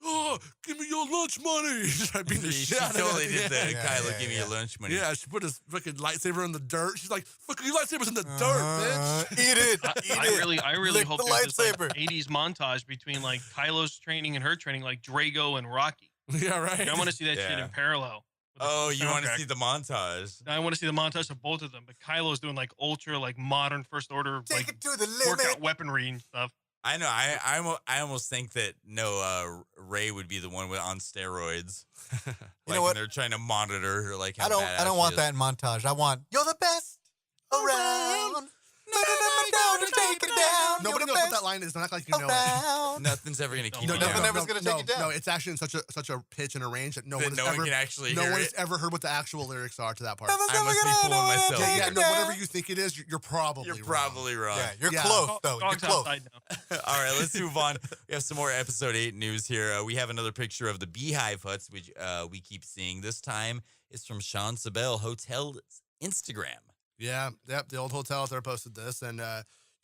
Speaker 3: oh, give me your lunch money. Just started beating the
Speaker 8: She
Speaker 3: shit out of
Speaker 8: totally
Speaker 3: him.
Speaker 8: did the
Speaker 4: Yeah,
Speaker 8: Kylo,
Speaker 4: yeah,
Speaker 8: give me
Speaker 4: yeah.
Speaker 8: your lunch money.
Speaker 3: Yeah, she put his fucking lightsaber in the dirt. She's like, "Fucking your lightsaber's in the dirt, bitch."
Speaker 4: Eat it.
Speaker 5: I really
Speaker 4: Lick
Speaker 5: hope
Speaker 4: the
Speaker 5: there's this
Speaker 4: lightsaber.
Speaker 5: like 80s montage between like Kylo's training and her training, like Drago and Rocky.
Speaker 3: Yeah, right.
Speaker 5: I want to see that shit
Speaker 8: Yeah.
Speaker 5: in parallel. with the
Speaker 8: Oh, you want to
Speaker 5: soundtrack.
Speaker 8: see the montage?
Speaker 5: I want to see the montage of both of them, but Kylo's doing like ultra, like modern first order,
Speaker 4: Take
Speaker 5: like
Speaker 4: it to the
Speaker 5: workout
Speaker 4: limit.
Speaker 5: weaponry and stuff.
Speaker 8: I know. I almost think that Ray would be the one on steroids. Like
Speaker 4: You know what?
Speaker 8: when they're trying to monitor her, like how
Speaker 4: I don't
Speaker 8: badass
Speaker 4: want
Speaker 8: she
Speaker 4: that in montage. I want you're the best around. No, take it down.
Speaker 3: Nobody knows what that line is. Don't act like you know it.
Speaker 4: Around.
Speaker 8: Nothing's ever gonna keep
Speaker 5: No,
Speaker 8: you
Speaker 5: nothing
Speaker 8: down.
Speaker 4: ever- Never's gonna take you down.
Speaker 3: No, it's actually in such a pitch and a range that no
Speaker 8: That
Speaker 3: one
Speaker 8: no
Speaker 3: has
Speaker 8: one
Speaker 3: ever
Speaker 8: can actually
Speaker 3: no
Speaker 8: hear
Speaker 3: one
Speaker 8: it.
Speaker 3: has ever heard what the actual lyrics are to that part.
Speaker 4: Never's
Speaker 8: I
Speaker 4: never
Speaker 8: must be
Speaker 4: gonna
Speaker 8: fooling
Speaker 4: know what
Speaker 8: myself.
Speaker 3: Yeah,
Speaker 4: take
Speaker 3: yeah,
Speaker 4: it
Speaker 3: no,
Speaker 4: down.
Speaker 3: whatever you think it is, you're probably
Speaker 8: You're
Speaker 3: wrong.
Speaker 8: probably wrong.
Speaker 4: Yeah, you're
Speaker 3: Yeah.
Speaker 4: close
Speaker 5: Dog-
Speaker 4: though. You're
Speaker 5: Dog's
Speaker 4: close.
Speaker 5: outside now.
Speaker 8: All right, let's move on. We have some more episode 8 news here. We have another picture of the Beehive Huts, which we keep seeing. This time it's from Sean Sabel Hotel's Instagram.
Speaker 3: Yeah, yep. The old hotel out there posted this, and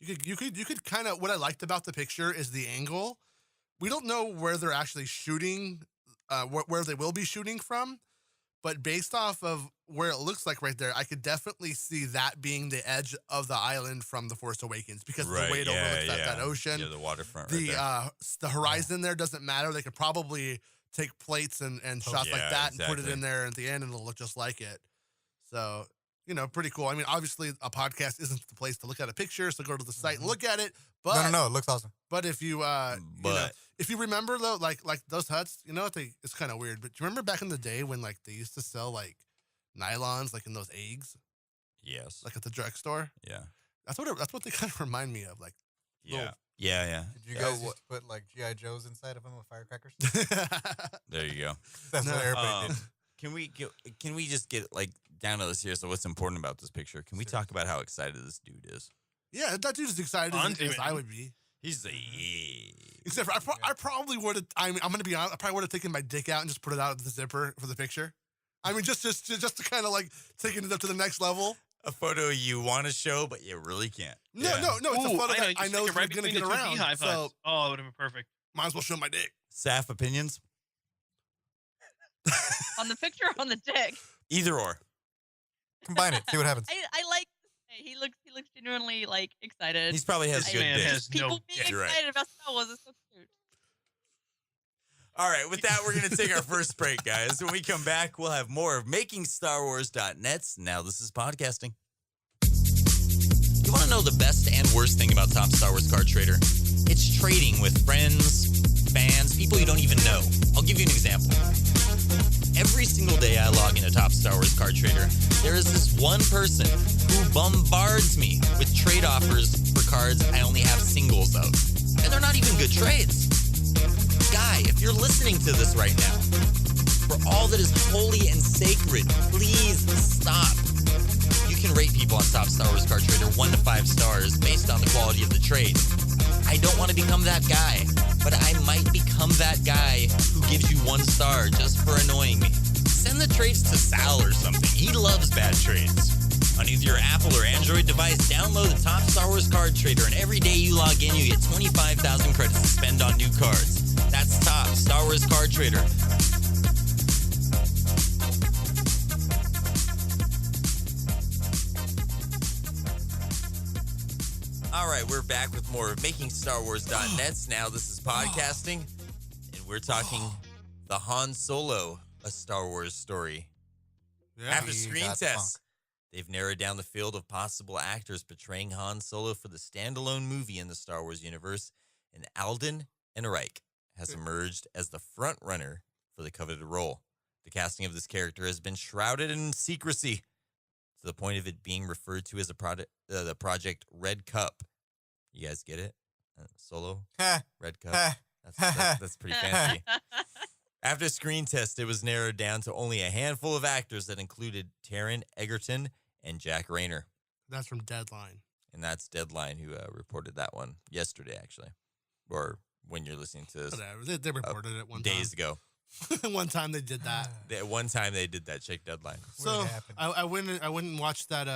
Speaker 3: you could kind of, what I liked about the picture is the angle. We don't know where they're actually shooting, where they will be shooting from, but based off of where it looks like right there, I could definitely see that being the edge of the island from The Force Awakens, because of the way it overlooks that ocean.
Speaker 8: Yeah, the waterfront right there.
Speaker 3: The horizon there doesn't matter. They could probably take plates and shots like
Speaker 8: yeah,
Speaker 3: that and put it
Speaker 8: exactly.
Speaker 3: in there at the end, and it'll look just like it. So, you know, pretty cool. I mean, obviously, a podcast isn't the place to look at a picture, so go to the site and look at it. But
Speaker 4: No. It looks awesome.
Speaker 3: But if you, if you remember though, like those huts, you know what it's kind of weird. But do you remember back in the day when like they used to sell like nylons, like in those eggs,
Speaker 8: Yes.
Speaker 3: like at the drugstore?
Speaker 8: Yeah.
Speaker 3: That's what they kind of remind me of, like.
Speaker 8: Yeah. Yeah.
Speaker 4: Did you
Speaker 8: Yeah.
Speaker 4: guys used to put like GI Joes inside of them with firecrackers?
Speaker 8: There you go.
Speaker 4: That's what everybody
Speaker 8: Um,
Speaker 4: did.
Speaker 8: Can we just get like down to this here? So what's important about this picture? Can we talk about how excited this dude is?
Speaker 3: Yeah, that dude's as excited
Speaker 5: Onto
Speaker 3: as
Speaker 5: it.
Speaker 3: I would be.
Speaker 8: He's like,
Speaker 3: Except for I probably would have. I'm gonna be honest. I probably would have taken my dick out and just put it out of the zipper for the picture. I mean, just to kind of like taking it up to the next level.
Speaker 8: a photo you want to show, but you really can't.
Speaker 3: No,
Speaker 8: Yeah.
Speaker 3: no, it's a
Speaker 5: Ooh,
Speaker 3: photo that
Speaker 5: you
Speaker 3: I
Speaker 5: stick
Speaker 3: know
Speaker 5: it
Speaker 3: is
Speaker 5: right
Speaker 3: gonna
Speaker 5: between
Speaker 3: get
Speaker 5: the two
Speaker 3: around.
Speaker 5: beehive
Speaker 3: So
Speaker 5: huts. Oh, it would have been perfect.
Speaker 3: might as well show my dick.
Speaker 8: Saf opinions?
Speaker 6: On the picture or on the dick.
Speaker 8: Either or.
Speaker 4: Combine it. See what happens.
Speaker 6: I like. He looks genuinely like excited.
Speaker 8: He's probably has
Speaker 5: This
Speaker 8: good
Speaker 5: man
Speaker 8: dick.
Speaker 5: has
Speaker 6: People
Speaker 5: no
Speaker 6: being
Speaker 5: dick.
Speaker 8: You're right.
Speaker 6: excited about Star Wars is so cute.
Speaker 8: All right, with that, we're going to take our first break, guys. When we come back, we'll have more of MakingStarWars.net's Now This Is Podcasting. You want to know the best and worst thing about Top Star Wars Card Trader? It's trading with friends, fans, people you don't even know. I'll give you an example. Every single day I log into Top Star Wars Card Trader, there is this one person who bombards me with trade offers for cards I only have singles of. And they're not even good trades. Guy, if you're listening to this right now, for all that is holy and sacred, please stop. You can rate people on Top Star Wars Card Trader 1 to 5 stars based on the quality of the trade. I don't want to become that guy, but I might become that guy who gives you 1 star just for annoying me. Send the trades to Sal or something. He loves bad trades. On either your Apple or Android device, download the Top Star Wars Card Trader, and every day you log in, you get 25,000 credits to spend on new cards. That's Top Star Wars Card Trader. All right, we're back with more of MakingStarWars.net's Now This Is Podcasting, and we're talking the Han Solo, a Star Wars story.
Speaker 3: Yeah.
Speaker 8: After
Speaker 4: He
Speaker 8: screen
Speaker 4: got
Speaker 8: tests, they've narrowed down the field of possible actors portraying Han Solo for the standalone movie in the Star Wars universe, and Alden Ehrenreich has emerged as the front runner for the coveted role. The casting of this character has been shrouded in secrecy, to the point of it being referred to as the Project Red Cup. You guys get it? Solo? Red Cup? That's pretty fancy. After screen test, it was narrowed down to only a handful of actors that included Taron Egerton and Jack Rayner.
Speaker 3: That's from Deadline.
Speaker 8: And that's Deadline who reported that one yesterday, actually. Or when you're listening to this.
Speaker 3: Whatever. They reported it one
Speaker 8: days ago.
Speaker 3: One time they did that.
Speaker 8: One time they did that. Check Deadline.
Speaker 3: So
Speaker 4: Where'd it happen?
Speaker 3: I went and watched that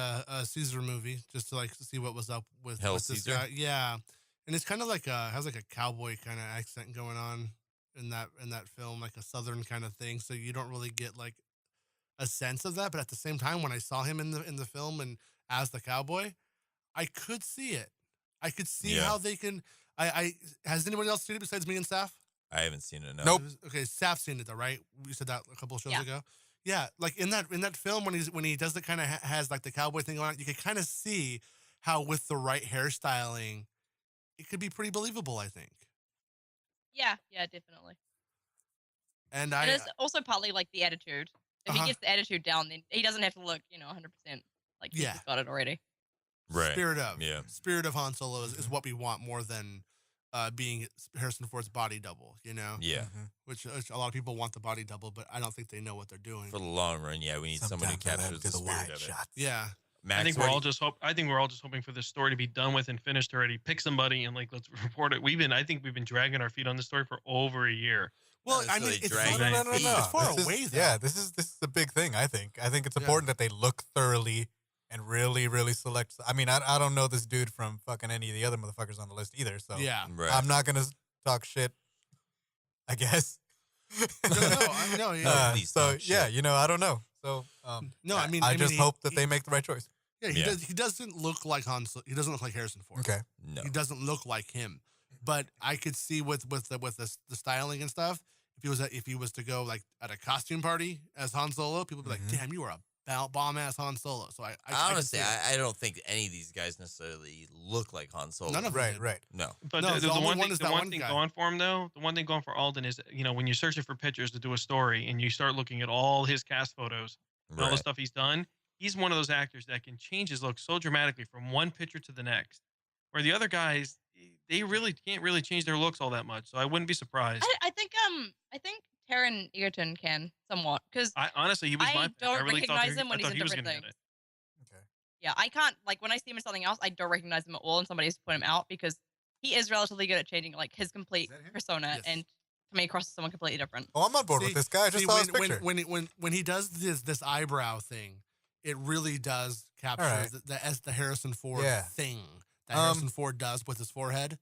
Speaker 3: Caesar movie just to like see what was up with
Speaker 8: Hell
Speaker 3: with this
Speaker 8: Caesar?
Speaker 3: guy. Yeah, and it's kind of like has like a cowboy kind of accent going on in that film, like a southern kind of thing. So you don't really get like a sense of that. But at the same time, when I saw him in the film and as the cowboy, I could see it. I could see
Speaker 8: Yeah.
Speaker 3: how they can. I has anybody else seen it besides me and Saf?
Speaker 8: I haven't seen it. No.
Speaker 4: Nope.
Speaker 3: Okay, Saf's seen it though, right? We said that a couple of shows
Speaker 6: Yeah.
Speaker 3: ago. Yeah, like in that film when he does the kind of has like the cowboy thing on, you can kind of see how with the right hairstyling, it could be pretty believable. I think,
Speaker 6: Yeah, definitely.
Speaker 3: and
Speaker 6: And it's also partly like the attitude. If
Speaker 3: Uh-huh.
Speaker 6: he gets the attitude down, then he doesn't have to look, 100% like he's
Speaker 3: Yeah.
Speaker 6: got it already.
Speaker 8: Right.
Speaker 3: spirit of
Speaker 8: Yeah.
Speaker 3: spirit of Han Solo is what we want more than being Harrison Ford's body double.
Speaker 8: Yeah.
Speaker 4: Mhm.
Speaker 3: Which a lot of people want the body double, but I don't think they know what they're doing.
Speaker 8: For the long run, yeah, we need someone who
Speaker 4: Sometimes I like
Speaker 8: captures
Speaker 4: to
Speaker 8: the
Speaker 4: do
Speaker 8: spirit
Speaker 4: wide
Speaker 8: of it.
Speaker 4: shots.
Speaker 3: Yeah,
Speaker 8: Max,
Speaker 5: I think we're all just hoping for this story to be done with and finished already. Pick somebody and like let's report it. I think we've been dragging our feet on this story for over a year.
Speaker 3: well,
Speaker 8: so
Speaker 3: I mean,
Speaker 8: they
Speaker 3: it's
Speaker 8: drag
Speaker 3: far-
Speaker 8: their feet.
Speaker 3: It's far
Speaker 4: This is-
Speaker 3: away. Though.
Speaker 4: Yeah, this is a big thing. I think it's
Speaker 3: Yeah.
Speaker 4: important that they look thoroughly and really, really select. I mean, I don't know this dude from fucking any of the other motherfuckers on the list either. So
Speaker 3: yeah.
Speaker 8: Right.
Speaker 4: I'm not gonna talk shit. I guess.
Speaker 3: No, yeah.
Speaker 8: Please
Speaker 4: So
Speaker 8: talk
Speaker 4: yeah,
Speaker 8: shit.
Speaker 4: I don't know. So
Speaker 3: No, I mean,
Speaker 4: I just
Speaker 3: he-
Speaker 4: hope that
Speaker 3: he-
Speaker 4: they make the right choice.
Speaker 3: Yeah,
Speaker 8: Yeah.
Speaker 3: he doesn't look like Han. He doesn't look like Harrison Ford.
Speaker 4: Okay.
Speaker 8: No.
Speaker 3: He doesn't look like him. But I could see with the styling and stuff. If he was to go like at a costume party as Han Solo, people would be
Speaker 4: Mhm.
Speaker 3: like, "Damn, you are a bomb ass Han Solo." So I could
Speaker 8: Honestly,
Speaker 3: see it.
Speaker 8: I don't think any of these guys necessarily look like Han Solo.
Speaker 3: None of them
Speaker 4: Right.
Speaker 3: did.
Speaker 4: Right.
Speaker 8: No.
Speaker 5: But
Speaker 3: No,
Speaker 5: the,
Speaker 3: the
Speaker 5: the
Speaker 3: only
Speaker 5: one
Speaker 3: one
Speaker 5: thing,
Speaker 3: is
Speaker 5: the
Speaker 3: that
Speaker 5: one
Speaker 3: one
Speaker 5: thing
Speaker 3: guy.
Speaker 5: going for him though, the one thing going for Alden is when you're searching for pictures to do a story and you start looking at all his cast photos and all the
Speaker 8: Right.
Speaker 5: stuff he's done, he's one of those actors that can change his look so dramatically from one picture to the next. Where the other guys, they really can't really change their looks all that much. So I wouldn't be surprised.
Speaker 6: I think Taron Egerton can somewhat because
Speaker 5: Honestly, he was
Speaker 6: I
Speaker 5: my pick.
Speaker 6: don't
Speaker 5: really thought
Speaker 6: recognize
Speaker 5: he-
Speaker 6: him when
Speaker 5: I
Speaker 6: he's
Speaker 5: thought
Speaker 6: in
Speaker 5: he was
Speaker 6: different
Speaker 5: gonna get
Speaker 6: things.
Speaker 5: it.
Speaker 4: Okay.
Speaker 6: Yeah, I can't like when I see him in something else, I don't recognize him at all, and somebody's put him out because he is relatively good at changing like his complete
Speaker 4: Is that him?
Speaker 6: persona
Speaker 3: Yes.
Speaker 6: and coming across as someone completely different.
Speaker 4: Oh, I'm on board
Speaker 3: See-
Speaker 4: with this guy. I just
Speaker 3: See,
Speaker 4: saw his
Speaker 3: when,
Speaker 4: picture.
Speaker 3: when he does this eyebrow thing, it really does capture
Speaker 4: Alright.
Speaker 3: the Harrison Ford
Speaker 4: Yeah.
Speaker 3: thing that
Speaker 4: Um,
Speaker 3: Harrison Ford does with his forehead.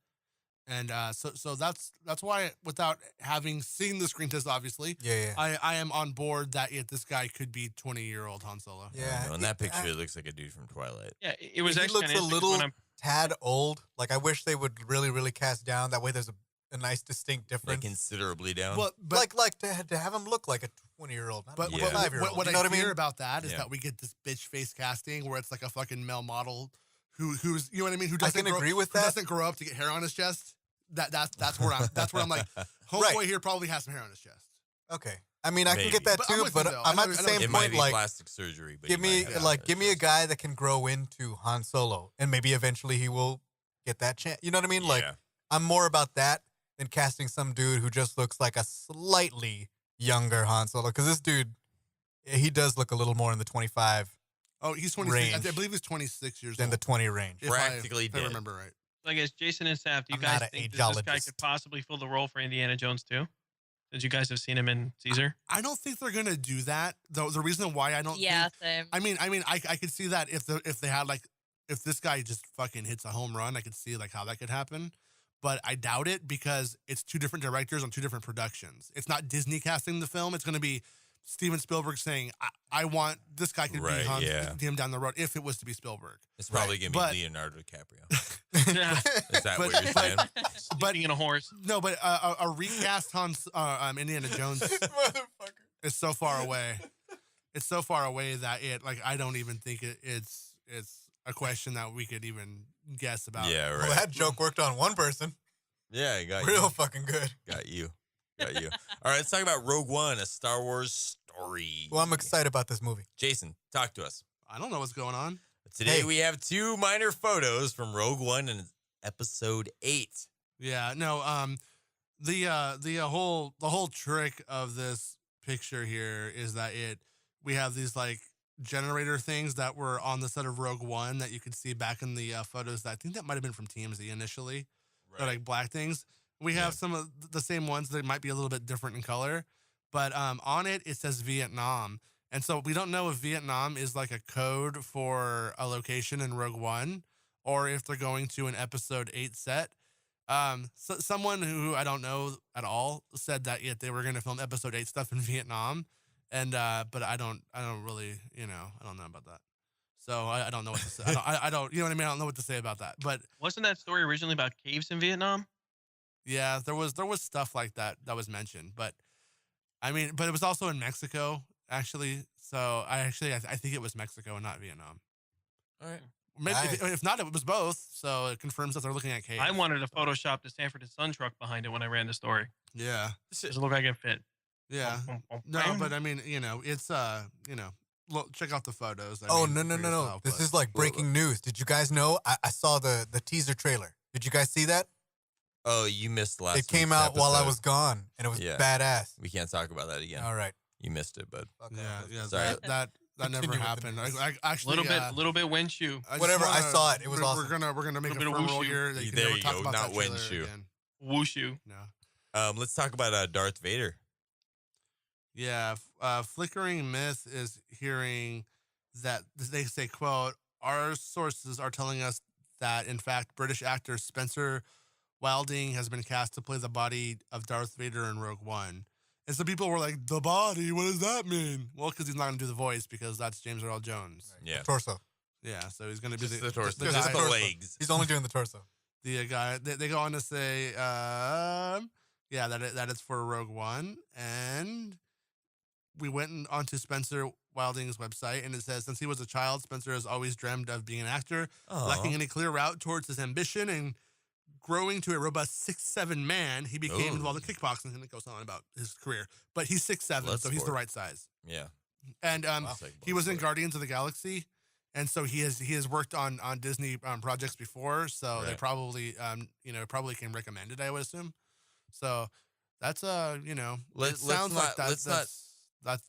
Speaker 3: And so that's why, without having seen the screen test, obviously,
Speaker 4: yeah.
Speaker 3: I am on board that this guy could be 20-year-old Han Solo.
Speaker 4: Yeah.
Speaker 8: In that picture,
Speaker 4: I-
Speaker 8: it looks like a dude from Twilight.
Speaker 5: Yeah, it was
Speaker 4: He
Speaker 5: actually
Speaker 4: looks
Speaker 5: kinda
Speaker 4: a
Speaker 5: interesting 'cause
Speaker 4: little
Speaker 5: when I'm-
Speaker 4: tad old. Like I wish they would really, really cast down. That way, there's a a nice distinct
Speaker 8: Like
Speaker 4: difference.
Speaker 8: considerably down.
Speaker 3: Well, but
Speaker 4: like to have him look like a 20-year-old, not
Speaker 3: But
Speaker 4: a
Speaker 8: Yeah.
Speaker 4: 5-year-old.
Speaker 3: what
Speaker 4: you know
Speaker 3: I
Speaker 4: what I
Speaker 3: fear
Speaker 4: mean?
Speaker 3: about that is
Speaker 8: Yeah.
Speaker 3: that we get this bitch face casting where it's like a fucking male model who's you know what I mean, who
Speaker 4: I
Speaker 3: doesn't
Speaker 4: can agree with
Speaker 3: who
Speaker 4: that.
Speaker 3: doesn't grow up to get hair on his chest. That's where I'm like, homeboy
Speaker 4: Right.
Speaker 3: here probably has some hair on his chest.
Speaker 4: Okay. I mean, I can
Speaker 8: Maybe.
Speaker 4: get that
Speaker 3: But I'm
Speaker 4: too,
Speaker 3: with you,
Speaker 4: but
Speaker 3: though. I
Speaker 4: I'm
Speaker 3: know-
Speaker 4: at the
Speaker 3: I know
Speaker 4: same
Speaker 8: it might
Speaker 4: point,
Speaker 8: be
Speaker 4: like,
Speaker 8: plastic surgery, but
Speaker 4: give
Speaker 8: he
Speaker 4: me
Speaker 8: might have
Speaker 4: like
Speaker 8: it.
Speaker 4: give me a guy that can grow into Han Solo, and maybe eventually he will get that chance. You know what I mean? Like,
Speaker 8: Yeah.
Speaker 4: I'm more about that than casting some dude who just looks like a slightly younger Han Solo. Because this dude, he does look a little more in the 25
Speaker 3: Oh, he's 26.
Speaker 4: Range.
Speaker 3: I believe he's 26 years
Speaker 4: than
Speaker 3: old.
Speaker 4: the 20 range.
Speaker 3: if
Speaker 8: Practically
Speaker 3: if I
Speaker 8: dead.
Speaker 3: remember right.
Speaker 5: So I guess Jason and Saf, do you
Speaker 4: I'm
Speaker 5: guys
Speaker 4: not an
Speaker 5: think that this guy
Speaker 4: ageologist.
Speaker 5: could possibly fill the role for Indiana Jones too? Since you guys have seen him in Caesar.
Speaker 3: I don't think they're gonna do that. The reason why I don't
Speaker 6: Yeah,
Speaker 3: think,
Speaker 6: same.
Speaker 3: I mean, I could see that if they had like if this guy just fucking hits a home run, I could see like how that could happen. But I doubt it because it's two different directors on two different productions. It's not Disney casting the film. It's going to be Steven Spielberg saying, I want this guy could
Speaker 8: Right,
Speaker 3: be Hans,
Speaker 8: yeah.
Speaker 3: him down the road if it was to be Spielberg.
Speaker 8: It's probably going to
Speaker 3: but-
Speaker 8: be Leonardo DiCaprio.
Speaker 5: Yeah.
Speaker 8: Is that
Speaker 3: But-
Speaker 8: what you're saying?
Speaker 5: Sleeping in a horse.
Speaker 3: No, but a recast Hans Indiana Jones
Speaker 4: Motherfucker.
Speaker 3: is so far away. It's so far away that I don't even think it's a question that we could even guess about.
Speaker 8: Yeah, right.
Speaker 4: Well, that joke worked on one person.
Speaker 8: Yeah, I got
Speaker 4: Real
Speaker 8: you.
Speaker 4: fucking good.
Speaker 8: Got you. Got you. All right, let's talk about Rogue One, a Star Wars story.
Speaker 4: Well, I'm excited about this movie.
Speaker 8: Jason, talk to us.
Speaker 3: I don't know what's going on.
Speaker 8: Today
Speaker 4: Hey.
Speaker 8: we have two minor photos from Rogue One and Episode 8.
Speaker 3: Yeah, no. The whole trick of this picture here is that we have these like generator things that were on the set of Rogue One that you could see back in the photos. That I think that might have been from TMZ initially. They're like black things. We have some of the same ones that might be a little bit different in color, but on it says Vietnam, and so we don't know if Vietnam is like a code for a location in Rogue One, or if they're going to an Episode 8 set. So someone who I don't know at all said that they were going to film Episode 8 stuff in Vietnam, and but I don't really, I don't know about that. So I don't know what to say. I don't, you know what I mean? I don't know what to say about that. But
Speaker 5: Wasn't that story originally about caves in Vietnam?
Speaker 3: yeah, there was stuff like that was mentioned, but I mean, but it was also in Mexico actually. So I think it was Mexico and not Vietnam.
Speaker 8: All right.
Speaker 3: Maybe
Speaker 4: Nice.
Speaker 3: if not, it was both. So it confirms that they're looking at caves.
Speaker 5: I wanted to Photoshop the Sanford and Son truck behind it when I ran the story.
Speaker 3: Yeah,
Speaker 5: Does it look like it fit?
Speaker 3: yeah. No, but I mean, it's look, check out the photos. I
Speaker 4: Oh,
Speaker 3: mean,
Speaker 4: no.
Speaker 3: for yourself,
Speaker 4: This
Speaker 3: but-
Speaker 4: is like breaking news. Did you guys know? I saw the teaser trailer. Did you guys see that?
Speaker 8: Oh, you missed last
Speaker 4: It came
Speaker 8: week's
Speaker 4: out while I
Speaker 8: episode.
Speaker 4: was gone, and it was
Speaker 8: Yeah.
Speaker 4: badass.
Speaker 8: We can't talk about that again.
Speaker 4: All right.
Speaker 8: You missed it, bud.
Speaker 4: Fuck
Speaker 3: Yeah,
Speaker 4: off.
Speaker 3: yeah.
Speaker 8: Sorry.
Speaker 3: That never
Speaker 4: Continue with the
Speaker 3: happened.
Speaker 4: news.
Speaker 3: I actually
Speaker 5: Little bit Windshoe.
Speaker 3: I just
Speaker 4: Whatever, I
Speaker 3: wanna-
Speaker 4: saw it. It was
Speaker 3: we're
Speaker 4: awesome.
Speaker 3: gonna make a
Speaker 5: Little bit
Speaker 3: firm
Speaker 5: of
Speaker 3: roll
Speaker 5: whooshoe.
Speaker 3: here. That you can
Speaker 8: There
Speaker 3: never
Speaker 8: you
Speaker 3: talk
Speaker 8: go,
Speaker 3: about
Speaker 8: not
Speaker 3: that trailer
Speaker 8: Windshoe.
Speaker 3: again.
Speaker 5: Whooshoe.
Speaker 3: No.
Speaker 8: Let's talk about Darth Vader.
Speaker 3: Yeah, Flickering Myth is hearing that they say, quote, our sources are telling us that, in fact, British actor Spencer Wilding has been cast to play the body of Darth Vader in Rogue One. And some people were like, the body? What does that mean? Well, because he's not going to do the voice because that's James Earl Jones.
Speaker 8: Yeah.
Speaker 4: Torso.
Speaker 3: Yeah, so he's going to be
Speaker 8: Just the torso.
Speaker 3: the
Speaker 8: Just
Speaker 3: guy,
Speaker 8: the
Speaker 4: torso.
Speaker 8: legs.
Speaker 4: He's only doing the torso.
Speaker 3: the guy. They go on to say, that it's for Rogue One. And we went onto Spencer Wilding's website, and it says, since he was a child, Spencer has always dreamed of being an actor, lacking any clear route towards his ambition and growing to a robust 6'7" man. He became involved in kickboxing, and it goes on about his career. But he's 6'7", so he's the
Speaker 8: Bloodsport.
Speaker 3: right size.
Speaker 8: Yeah.
Speaker 3: And
Speaker 8: It's like
Speaker 3: he was in
Speaker 8: Bloodsport.
Speaker 3: Guardians of the Galaxy, and so he has worked on Disney projects before. So they
Speaker 8: Right.
Speaker 3: probably probably came recommended, I would assume. So that's it
Speaker 8: Let's
Speaker 3: sounds like
Speaker 8: not-
Speaker 3: that.
Speaker 8: let's not-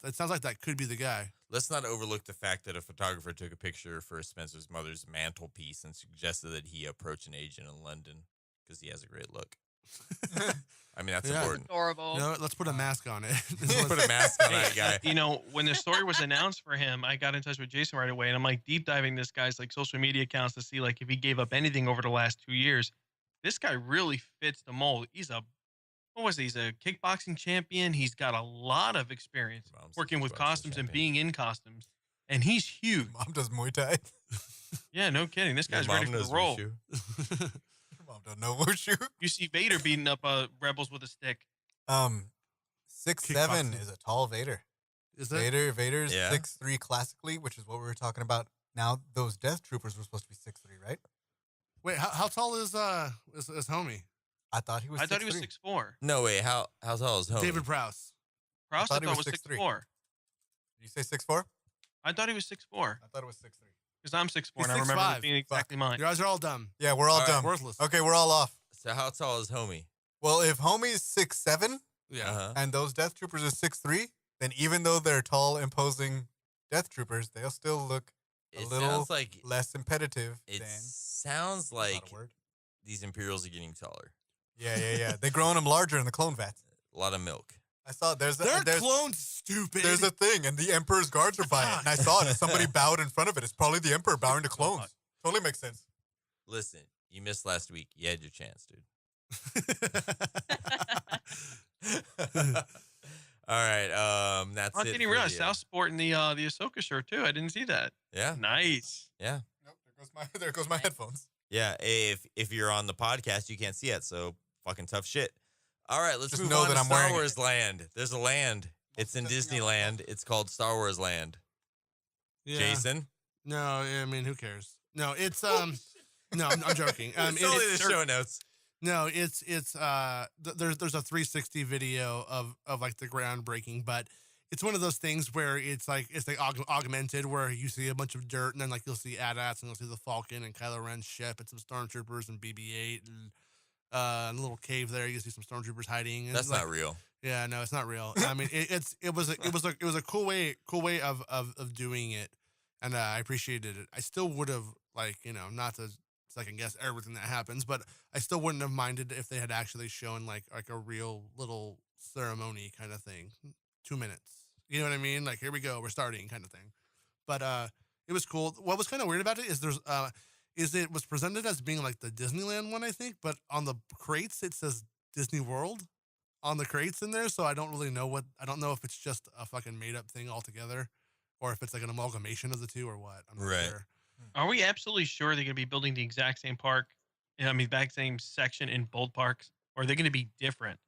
Speaker 3: It sounds like that could be the guy.
Speaker 8: Let's not overlook the fact that a photographer took a picture for Spencer's mother's mantelpiece and suggested that he approach an agent in London because he has a great look. I mean, that's
Speaker 3: Yeah.
Speaker 8: important.
Speaker 6: Adorable.
Speaker 3: You know what? Let's put a mask on it.
Speaker 8: Put a mask on that guy.
Speaker 5: You know, when the story was announced for him, I got in touch with Jason right away, and I'm like deep diving this guy's like social media accounts to see like if he gave up anything over the last 2 years. This guy really fits the mold. He's a He's a kickboxing champion. He's got a lot of experience
Speaker 8: Mom's a
Speaker 5: working with
Speaker 8: kickboxing
Speaker 5: costumes and
Speaker 8: champion.
Speaker 5: being in costumes, and he's huge.
Speaker 4: Mom does Muay Thai.
Speaker 5: Yeah, no kidding. This
Speaker 8: Your
Speaker 5: guy's
Speaker 8: mom
Speaker 5: ready for
Speaker 8: knows
Speaker 5: the role.
Speaker 8: Mushu.
Speaker 4: Mom Mom don't know wushu.
Speaker 5: You see Vader beating up rebels with a stick.
Speaker 4: 6'7"
Speaker 3: Kickboxing.
Speaker 4: is a tall Vader.
Speaker 3: Is that
Speaker 4: Vader's
Speaker 8: Yeah.
Speaker 4: 6'3" classically, which is what we were talking about. Now those Death Troopers were supposed to be 6'3", right?
Speaker 3: wait? How tall is homie?
Speaker 4: I thought he was.
Speaker 5: I thought he was
Speaker 4: 6'3".
Speaker 5: 6'4".
Speaker 8: No, wait. How tall is homie?
Speaker 3: David Prowse.
Speaker 5: Prowse
Speaker 4: thought
Speaker 5: I
Speaker 4: he
Speaker 5: thought
Speaker 4: was
Speaker 5: was
Speaker 4: 6'3".
Speaker 5: 6'4".
Speaker 4: Did you say 6'4"?
Speaker 5: I thought he was 6'4".
Speaker 4: I thought it was 6'3".
Speaker 5: Because I'm 6'4",
Speaker 3: He's
Speaker 5: and I remember
Speaker 3: 6'5".
Speaker 5: it being exactly mine.
Speaker 3: Your eyes are all dumb.
Speaker 4: Yeah, we're all
Speaker 8: All right,
Speaker 4: dumb.
Speaker 3: Worthless.
Speaker 4: Okay, we're all off.
Speaker 8: So how tall is homie?
Speaker 4: Well, if homie's 6'7"
Speaker 3: Yeah.
Speaker 8: Uh-huh.
Speaker 4: and those Death Troopers are 6'3", then even though they're tall, imposing Death Troopers, they'll still look a
Speaker 8: It
Speaker 4: little
Speaker 8: sounds like
Speaker 4: less imperative
Speaker 8: it
Speaker 4: than.
Speaker 8: sounds
Speaker 4: That's not
Speaker 8: like
Speaker 4: a word.
Speaker 8: these Imperials are getting taller.
Speaker 4: Yeah. They're growing them larger in the clone vats.
Speaker 8: A lot of milk.
Speaker 4: I saw
Speaker 3: Their clones stupid.
Speaker 4: there's a thing, and the Emperor's guards are by it, and I saw it, and somebody bowed in front of it. It's probably the Emperor bowing to clones. Totally makes sense.
Speaker 8: Listen, you missed last week. You had your chance, dude. All right. That's
Speaker 5: I
Speaker 8: it.
Speaker 5: didn't
Speaker 8: for
Speaker 5: realize
Speaker 8: the,
Speaker 5: Sal's sporting the Ahsoka shirt too. I didn't see that.
Speaker 8: Yeah.
Speaker 5: Nice.
Speaker 8: Yeah.
Speaker 4: Nope, there goes my headphones.
Speaker 8: Yeah. If you're on the podcast, you can't see it. So fucking tough shit. All right. Let's
Speaker 4: Just
Speaker 8: move
Speaker 4: know
Speaker 8: on
Speaker 4: that
Speaker 8: to
Speaker 4: I'm
Speaker 8: Star
Speaker 4: wearing it.
Speaker 8: Wars Land. There's a land. It's in
Speaker 4: testing out
Speaker 8: Disneyland. It's called Star Wars Land.
Speaker 3: Yeah.
Speaker 8: Jason.
Speaker 3: No, I mean, who cares? No, it's no, I'm joking.
Speaker 8: It's only the show notes.
Speaker 3: No, it's there's a 360 video of like the groundbreaking, but it's one of those things where it's like augmented, where you see a bunch of dirt and then like you'll see AT-ATs and you'll see the Falcon and Kylo Ren's ship and some stormtroopers and BB-8 and a little cave there. You see some stormtroopers hiding. And
Speaker 8: That's
Speaker 3: like,
Speaker 8: not real.
Speaker 3: Yeah, no, it's not real. I mean, it was a cool way of doing it, and I appreciated it. I still would have not to second guess everything that happens, but I still wouldn't have minded if they had actually shown like a real little ceremony kind of thing. 2 minutes, you know what I mean? Like, here we go, we're starting kind of thing. But it was cool. What was kind of weird about it is it was presented as being like the Disneyland one, I think, but on the crates it says Disney World on the crates in there, so I don't really know I don't know if it's just a fucking made up thing altogether, or if it's like an amalgamation of the two, or what. I'm not
Speaker 8: Right.
Speaker 3: sure.
Speaker 5: Are we absolutely sure they're going to be building the exact same park? I mean, exact same section in both parks, or are they going to be different?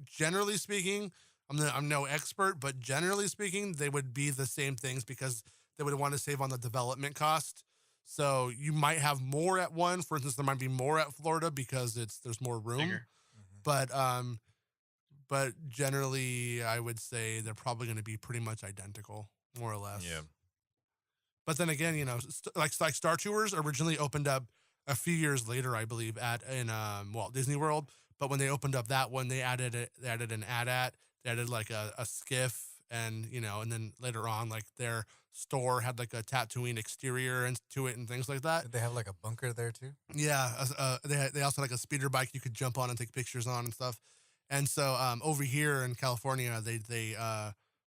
Speaker 3: Generally speaking, I'm no expert, but generally speaking, they would be the same things because they would want to save on the development cost. So you might have more at one. For instance, there might be more at Florida because there's more room.
Speaker 5: Bigger.
Speaker 3: But generally, I would say they're probably going to be pretty much identical, more or less.
Speaker 8: Yeah.
Speaker 3: But then again, like Star Tours originally opened up a few years later, I believe, in Walt Disney World. But when they opened up that one, they added an AT-AT, they added like a skiff, and and then later on, like their store had like a Tatooine exterior to it and things like that.
Speaker 4: Did they have like a bunker there too?
Speaker 3: Yeah, they also had like a speeder bike you could jump on and take pictures on and stuff. And so over here in California, they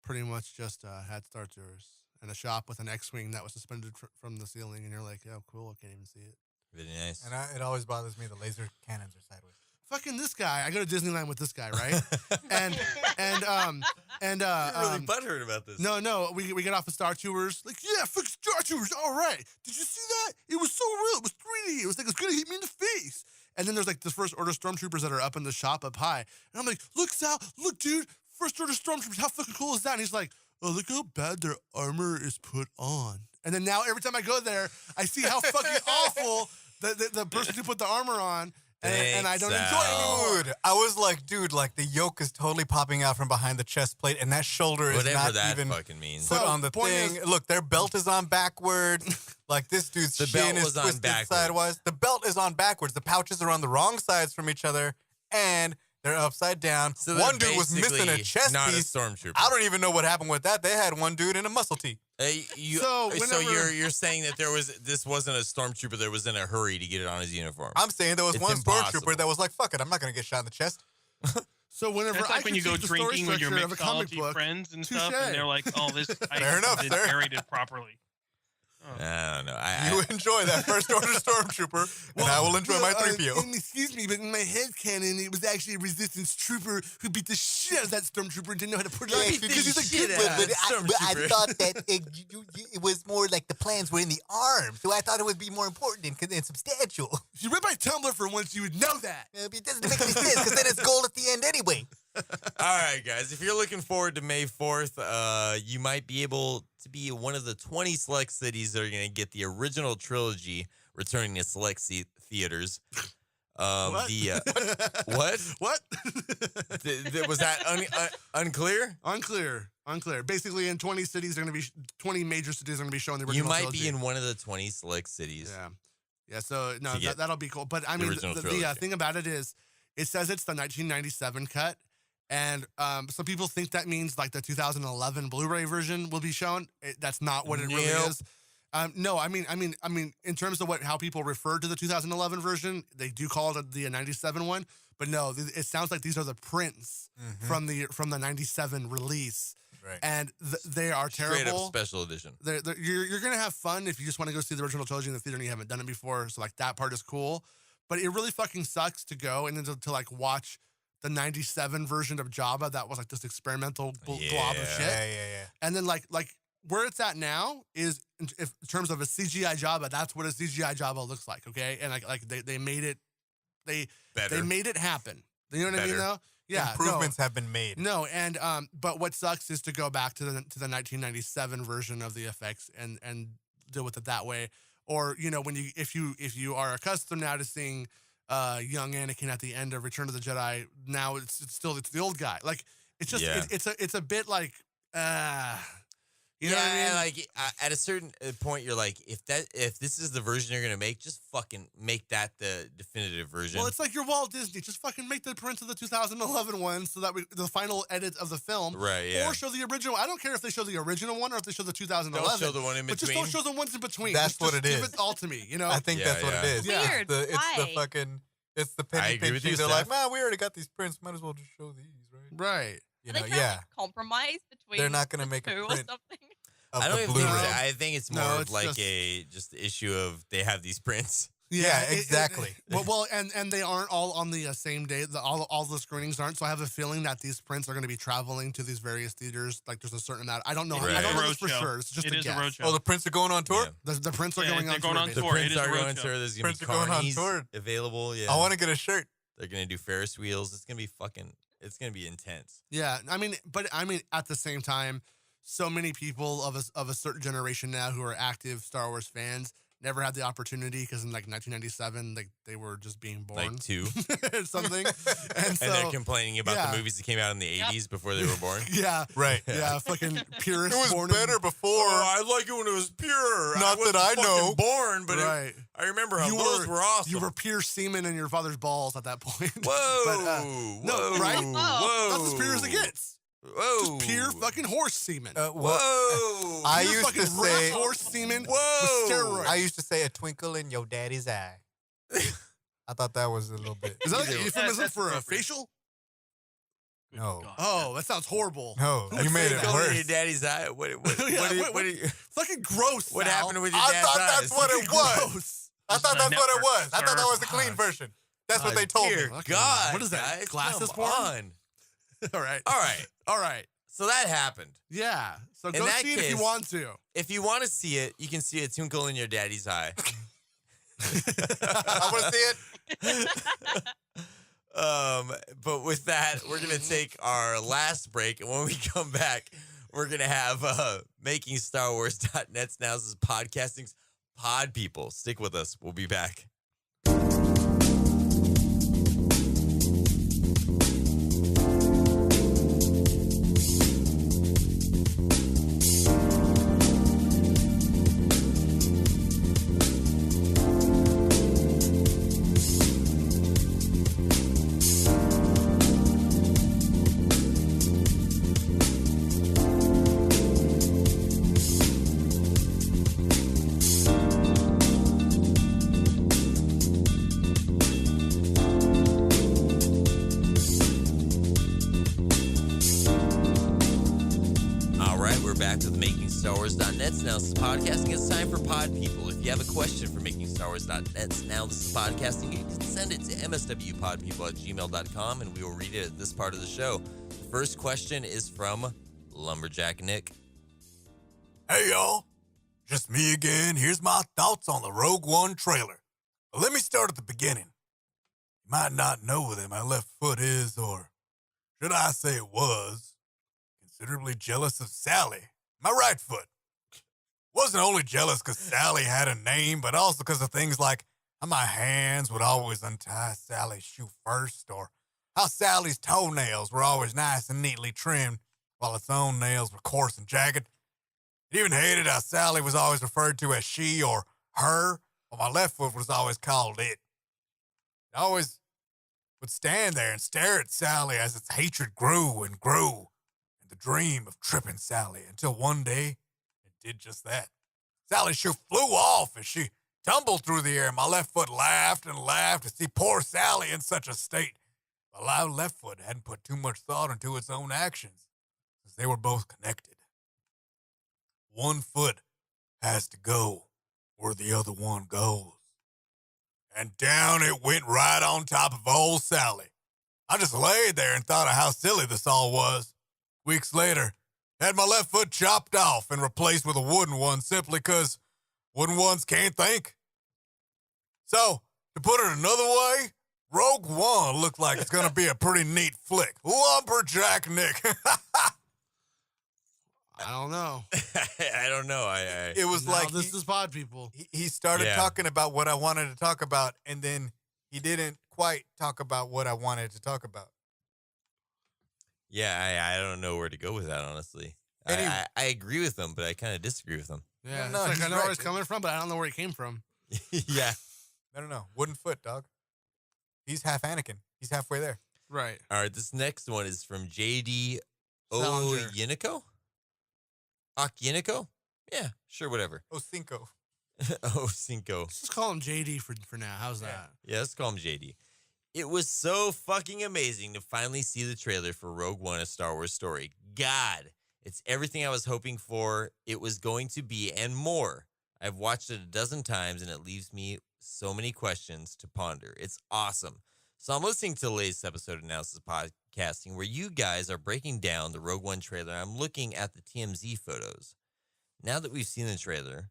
Speaker 3: pretty much just had Star Tours and a shop with an X-wing that was suspended from the ceiling, and you're like, oh, cool, I can't even see it.
Speaker 8: Really nice.
Speaker 4: And it always bothers me the laser cannons are sideways.
Speaker 3: Fucking this guy. I go to Disneyland with this guy, right? and
Speaker 8: You're really butthurt about this.
Speaker 3: No, we get off of Star Tours. Like, yeah, fucking Star Tours, all right. Did you see that? It was so real. It was 3D. It was like, it's gonna hit me in the face. And then there's like the First Order Stormtroopers that are up in the shop up high. And I'm like, look, Sal, look, dude, First Order Stormtroopers, how fucking cool is that? And he's like, oh, look how bad their armor is put on. And then now every time I go there, I see how fucking awful the person who put the armor on. And I don't enjoy it anymore.
Speaker 4: Dude, I was like, like the yoke is totally popping out from behind the chest plate, and that shoulder is
Speaker 8: Whatever
Speaker 4: not
Speaker 8: that
Speaker 4: even
Speaker 8: fucking means.
Speaker 4: put
Speaker 3: So,
Speaker 4: on the
Speaker 3: point
Speaker 4: thing.
Speaker 3: is-
Speaker 4: Look, their belt is on backwards. Like this dude's
Speaker 8: The
Speaker 4: shin
Speaker 8: belt
Speaker 4: is
Speaker 8: was on
Speaker 4: twisted
Speaker 8: backwards.
Speaker 4: sideways. The belt is on backwards. The pouches are on the wrong sides from each other, and they're upside down.
Speaker 8: So they're
Speaker 4: One dude was missing a
Speaker 8: basically
Speaker 4: chest
Speaker 8: not
Speaker 4: piece.
Speaker 8: a stormtrooper.
Speaker 4: I don't even know what happened with that. They had one dude in a muscle tee.
Speaker 3: So whenever-
Speaker 8: you're saying that this wasn't a stormtrooper that was in a hurry to get it on his uniform.
Speaker 4: I'm saying there was
Speaker 8: It's
Speaker 4: one
Speaker 8: impossible.
Speaker 4: stormtrooper that was like, "Fuck it, I'm not gonna get shot in the chest."
Speaker 3: So whenever
Speaker 5: That's
Speaker 3: I
Speaker 5: like when you go
Speaker 3: critique the story
Speaker 5: drinking with your
Speaker 3: structure of a comic
Speaker 5: mixology
Speaker 3: book,
Speaker 5: friends and
Speaker 3: touche.
Speaker 5: stuff, and they're like, "Oh, this I
Speaker 4: Fair enough,
Speaker 5: did
Speaker 4: sir.
Speaker 5: narrated properly." Oh.
Speaker 8: I don't know.
Speaker 4: You enjoy that First Order stormtrooper, and I will enjoy my 3PO.
Speaker 3: Excuse me, but in my head canon, it was actually a resistance trooper who beat the shit out of that stormtrooper and didn't know how to put it on.
Speaker 8: beat the shit out of
Speaker 4: but I
Speaker 8: Stormtrooper.
Speaker 4: thought that was more like the plans were in the arm, so I thought it would be more important and substantial.
Speaker 3: If you read my Tumblr for once, you would know that.
Speaker 4: It doesn't make any sense because then it's gold at the end anyway.
Speaker 8: All right, guys. If you're looking forward to May 4th, you might be able to be one of the 20 select cities that are going to get the original trilogy returning to select theaters.
Speaker 3: What?
Speaker 8: What?
Speaker 3: What?
Speaker 8: Was that unclear?
Speaker 3: Unclear. Basically, in 20 cities, 20 major cities are going to be showing the original
Speaker 8: You might
Speaker 3: trilogy.
Speaker 8: be in one of the 20 select cities.
Speaker 3: Yeah. So no,
Speaker 8: To get
Speaker 3: that'll be cool. But I mean,
Speaker 8: original
Speaker 3: the
Speaker 8: trilogy.
Speaker 3: thing about it is, it says it's the 1997 cut, and some people think that means like the 2011 Blu-ray version will be shown. That's not what it really
Speaker 8: Nope.
Speaker 3: is. No, I mean, in terms of how people refer to the 2011 version, they do call it the 97 one. But no, it sounds like these are the prints from the 97 release,
Speaker 4: Right.
Speaker 3: and they are terrible.
Speaker 8: Straight up special edition.
Speaker 3: You're gonna have fun if you just want to go see the original trilogy in the theater and you haven't done it before. So like that part is cool, but it really fucking sucks to go and then to like watch the 97 version of Jabba that was like this experimental glob of shit.
Speaker 4: Yeah.
Speaker 3: And then like where it's at now is in terms of a CGI Jabba, that's what a CGI Jabba looks like. Okay, and like they made it, they made it happen. You know what I mean though? Yeah,
Speaker 4: Improvements have been made.
Speaker 3: No, and but what sucks is to go back to the 1997 version of the effects and deal with it that way. Or when if you are accustomed now to seeing young Anakin at the end of Return of the Jedi, now it's the old guy. Like it's just it's a bit like you know what I mean?
Speaker 8: Like at a certain point, you're like, if this is the version you're gonna make, just fucking make that the definitive version.
Speaker 3: Well, it's like you're Walt Disney. Just fucking make the prints of the 2011 one so that the final edit of the film.
Speaker 8: Right, yeah.
Speaker 3: Or show the original. I don't care if they show the original one or if they show the 2011.
Speaker 8: Don't show the one in
Speaker 3: But just
Speaker 8: between.
Speaker 3: don't show the ones in between.
Speaker 4: That's what it
Speaker 3: give
Speaker 4: is.
Speaker 3: it all to me,
Speaker 4: I think
Speaker 8: Yeah,
Speaker 4: that's what it
Speaker 8: yeah.
Speaker 4: is.
Speaker 3: Yeah.
Speaker 6: Weird.
Speaker 4: It's the
Speaker 6: Why?
Speaker 4: fucking, it's the
Speaker 8: I
Speaker 4: penny
Speaker 8: agree with
Speaker 4: pinching.
Speaker 8: you,
Speaker 4: They're
Speaker 8: Steph.
Speaker 4: like, man, we already got these prints. Might as well just show these, right?
Speaker 3: Right.
Speaker 4: You
Speaker 6: Are
Speaker 4: know,
Speaker 6: they trying
Speaker 4: yeah.
Speaker 6: to compromise between
Speaker 4: They're not gonna
Speaker 6: the
Speaker 4: make a
Speaker 6: two or
Speaker 4: print
Speaker 6: something?
Speaker 4: of
Speaker 8: I don't
Speaker 4: the
Speaker 8: even think
Speaker 4: Blu-ray.
Speaker 8: I think it's
Speaker 3: No,
Speaker 8: more
Speaker 3: it's
Speaker 8: of like
Speaker 3: just-
Speaker 8: just the issue of they have these prints.
Speaker 4: Yeah, exactly.
Speaker 3: Well, and they aren't all on the same day. All the screenings aren't. So I have a feeling that these prints are going to be traveling to these various theaters. Like there's a certain amount. I don't know.
Speaker 8: Right.
Speaker 3: I don't know
Speaker 5: It's
Speaker 3: this
Speaker 5: a
Speaker 3: for
Speaker 5: roadshow.
Speaker 3: sure. It's just
Speaker 5: It
Speaker 3: a
Speaker 5: is a
Speaker 3: guess.
Speaker 5: roadshow.
Speaker 4: Oh, the prints are going on tour?
Speaker 8: Yeah.
Speaker 3: The prints are
Speaker 5: Yeah,
Speaker 3: going
Speaker 5: they're
Speaker 3: on
Speaker 5: going
Speaker 3: tour.
Speaker 5: on
Speaker 3: baby.
Speaker 8: The
Speaker 5: tour. It
Speaker 8: prints
Speaker 5: is a
Speaker 8: are going on
Speaker 5: roadshow.
Speaker 8: tour. There's gonna
Speaker 4: Prints
Speaker 8: be
Speaker 4: are going on
Speaker 8: carnies
Speaker 4: tour.
Speaker 8: available. Yeah,
Speaker 4: I want to get a shirt.
Speaker 8: they're gonna do Ferris wheels. It's gonna be fucking. It's gonna be intense.
Speaker 3: Yeah, I mean, at the same time, so many people of a certain generation now who are active Star Wars fans never had the opportunity because in like 1997, like they were just being born,
Speaker 8: Like two,
Speaker 3: or something, and so
Speaker 8: and they're complaining about
Speaker 3: yeah.
Speaker 8: the movies that came out in the
Speaker 6: Yep.
Speaker 8: 80s before they were born.
Speaker 3: yeah,
Speaker 4: Right.
Speaker 3: yeah, fucking purists
Speaker 4: It was
Speaker 3: born
Speaker 4: better
Speaker 3: in,
Speaker 4: before.
Speaker 8: Oh, I like it when it was pure.
Speaker 4: Not
Speaker 8: wasn't
Speaker 4: that I
Speaker 8: fucking
Speaker 4: know.
Speaker 8: Born, but
Speaker 3: right.
Speaker 8: I remember how
Speaker 3: You
Speaker 8: those were awesome.
Speaker 3: You were pure semen in your father's balls at that point.
Speaker 8: Whoa,
Speaker 3: But, no,
Speaker 8: whoa,
Speaker 3: right?
Speaker 8: Whoa,
Speaker 3: That's as pure as it gets.
Speaker 8: Whoa,
Speaker 3: Just pure fucking horse semen.
Speaker 8: Whoa,
Speaker 4: I
Speaker 3: Pure
Speaker 4: used to
Speaker 3: fucking rough
Speaker 4: say-
Speaker 3: horse semen
Speaker 8: Whoa.
Speaker 3: with steroids.
Speaker 4: I used to say a twinkle in your daddy's eye. I thought that was a little bit.
Speaker 3: Is that
Speaker 8: You
Speaker 3: a
Speaker 8: do.
Speaker 3: euphemism
Speaker 5: That's
Speaker 3: for a
Speaker 5: appropriate.
Speaker 3: facial?
Speaker 4: No.
Speaker 5: God.
Speaker 3: Oh, that sounds horrible.
Speaker 4: No, you made it
Speaker 8: Going in
Speaker 4: worse.
Speaker 8: your daddy's eye. What,
Speaker 3: Yeah, fucking gross.
Speaker 8: what
Speaker 3: Sal.
Speaker 8: happened with your
Speaker 4: I
Speaker 8: dad's
Speaker 4: thought
Speaker 8: eyes?
Speaker 4: that's what it
Speaker 3: Fucking
Speaker 4: was.
Speaker 3: gross.
Speaker 4: I thought
Speaker 5: This is
Speaker 4: that's
Speaker 5: a
Speaker 4: what it
Speaker 5: network,
Speaker 4: was. I thought that
Speaker 5: sir.
Speaker 4: was the clean
Speaker 3: God.
Speaker 4: version. That's what they told me.
Speaker 8: Dear
Speaker 3: Okay.
Speaker 8: God,
Speaker 3: What is that,
Speaker 8: guys,
Speaker 3: glasses
Speaker 8: come
Speaker 3: porn?
Speaker 8: on.
Speaker 3: All right.
Speaker 8: All right.
Speaker 3: All right.
Speaker 8: So that happened.
Speaker 3: Yeah. So
Speaker 8: In
Speaker 3: go
Speaker 8: that
Speaker 3: see it if you
Speaker 8: case-
Speaker 3: want to.
Speaker 8: If you want to see it, you can see a twinkle in your daddy's eye.
Speaker 4: I want to see it.
Speaker 8: But with that, we're gonna take our last break, and when we come back, we're gonna have MakingStarWars.net's now. This is podcasting's Pod People. Stick with us. We'll be back. All right, we're back with MakingStarWars.net's now. This is podcasting. It's time for Pod People. If you have a question for MakingStarWars.net's now, this is podcasting. You can send it to mswpodpeople@gmail.com, and we will read it at this part of the show. The first question is from Lumberjack Nick.
Speaker 4: Hey, y'all. Just me again. Here's my thoughts on the Rogue One trailer. But let me start at the beginning. You might not know that my left foot is, or should I say it was, considerably jealous of Sally, my right foot. Wasn't only jealous because Sally had a name, but also because of things like how my hands would always untie Sally's shoe first, or how Sally's toenails were always nice and neatly trimmed, while its own nails were coarse and jagged. It even hated how Sally was always referred to as she or her, while my left foot was always called it. I always would stand there and stare at Sally as its hatred grew and grew, and the dream of tripping Sally, until one day it did just that. Sally's shoe flew off as she tumbled through the air. My left foot laughed and laughed to see poor Sally in such a state, while our left foot hadn't put too much thought into its own actions, since they were both connected. One foot has to go where the other one goes. And down it went right on top of old Sally. I just laid there and thought of how silly this all was. Weeks later, had my left foot chopped off and replaced with a wooden one simply because wooden ones can't think. So, to put it another way, Rogue One looked like it's going to be a pretty neat flick. Lumberjack Nick.
Speaker 3: I don't know.
Speaker 8: I don't know.
Speaker 4: It was
Speaker 3: Now
Speaker 4: like
Speaker 3: this is pod people.
Speaker 4: he started
Speaker 8: Yeah.
Speaker 4: talking about what I wanted to talk about, and then he didn't quite talk about what I wanted to talk about.
Speaker 8: Yeah, I don't know where to go with that, honestly.
Speaker 4: Any-
Speaker 8: I agree with them, but I kind of disagree with them.
Speaker 3: Yeah,
Speaker 4: no,
Speaker 3: it's like
Speaker 4: he's
Speaker 3: I know
Speaker 4: right,
Speaker 3: where it's
Speaker 4: dude.
Speaker 3: coming from, but I don't know where it came from.
Speaker 8: Yeah.
Speaker 4: I don't know. Wooden foot, dog. He's half Anakin. He's halfway there.
Speaker 3: Right.
Speaker 8: All right, this next one is from JD
Speaker 3: Salinger.
Speaker 8: Oyiniko? Okyiniko? Yeah, sure, whatever.
Speaker 4: Oh, Cinco.
Speaker 8: Oh, Cinco.
Speaker 3: Let's just call him JD for now. How's that?
Speaker 8: Yeah, let's call him JD. It was so fucking amazing to finally see the trailer for Rogue One, A Star Wars Story. God, it's everything I was hoping for it was going to be and more. I've watched it a dozen times and it leaves me so many questions to ponder. It's awesome. So I'm listening to the latest episode of Analysis Podcasting where you guys are breaking down the Rogue One trailer. I'm looking at the TMZ photos. Now that we've seen the trailer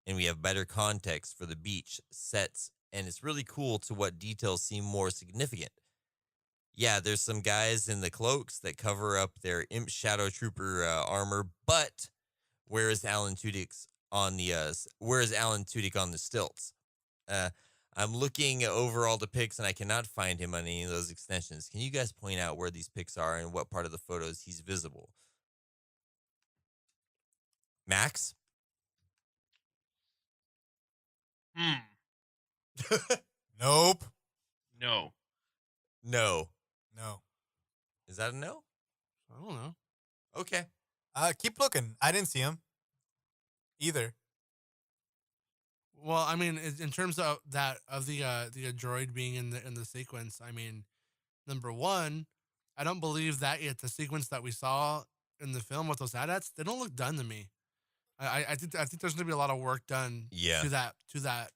Speaker 8: and we have better context for the beach sets, and it's really cool to what details seem more significant. Yeah, there's some guys in the cloaks that cover up their Imp Shadow Trooper armor, but where is Alan Tudyk on the stilts? I'm looking over all the pics and I cannot find him on any of those extensions. Can you guys point out where these pics are and what part of the photos he's visible? Max?
Speaker 4: Nope.
Speaker 5: No.
Speaker 8: No.
Speaker 4: No.
Speaker 8: Is that a no?
Speaker 3: I don't know.
Speaker 8: Okay.
Speaker 4: Keep looking. I didn't see him either.
Speaker 3: Well, I mean, in terms of that of the droid being in the sequence, I mean, number one, I don't believe that the sequence that we saw in the film with those AT-ATs, they don't look done to me. I think there's gonna be a lot of work done
Speaker 8: Yeah.
Speaker 3: to that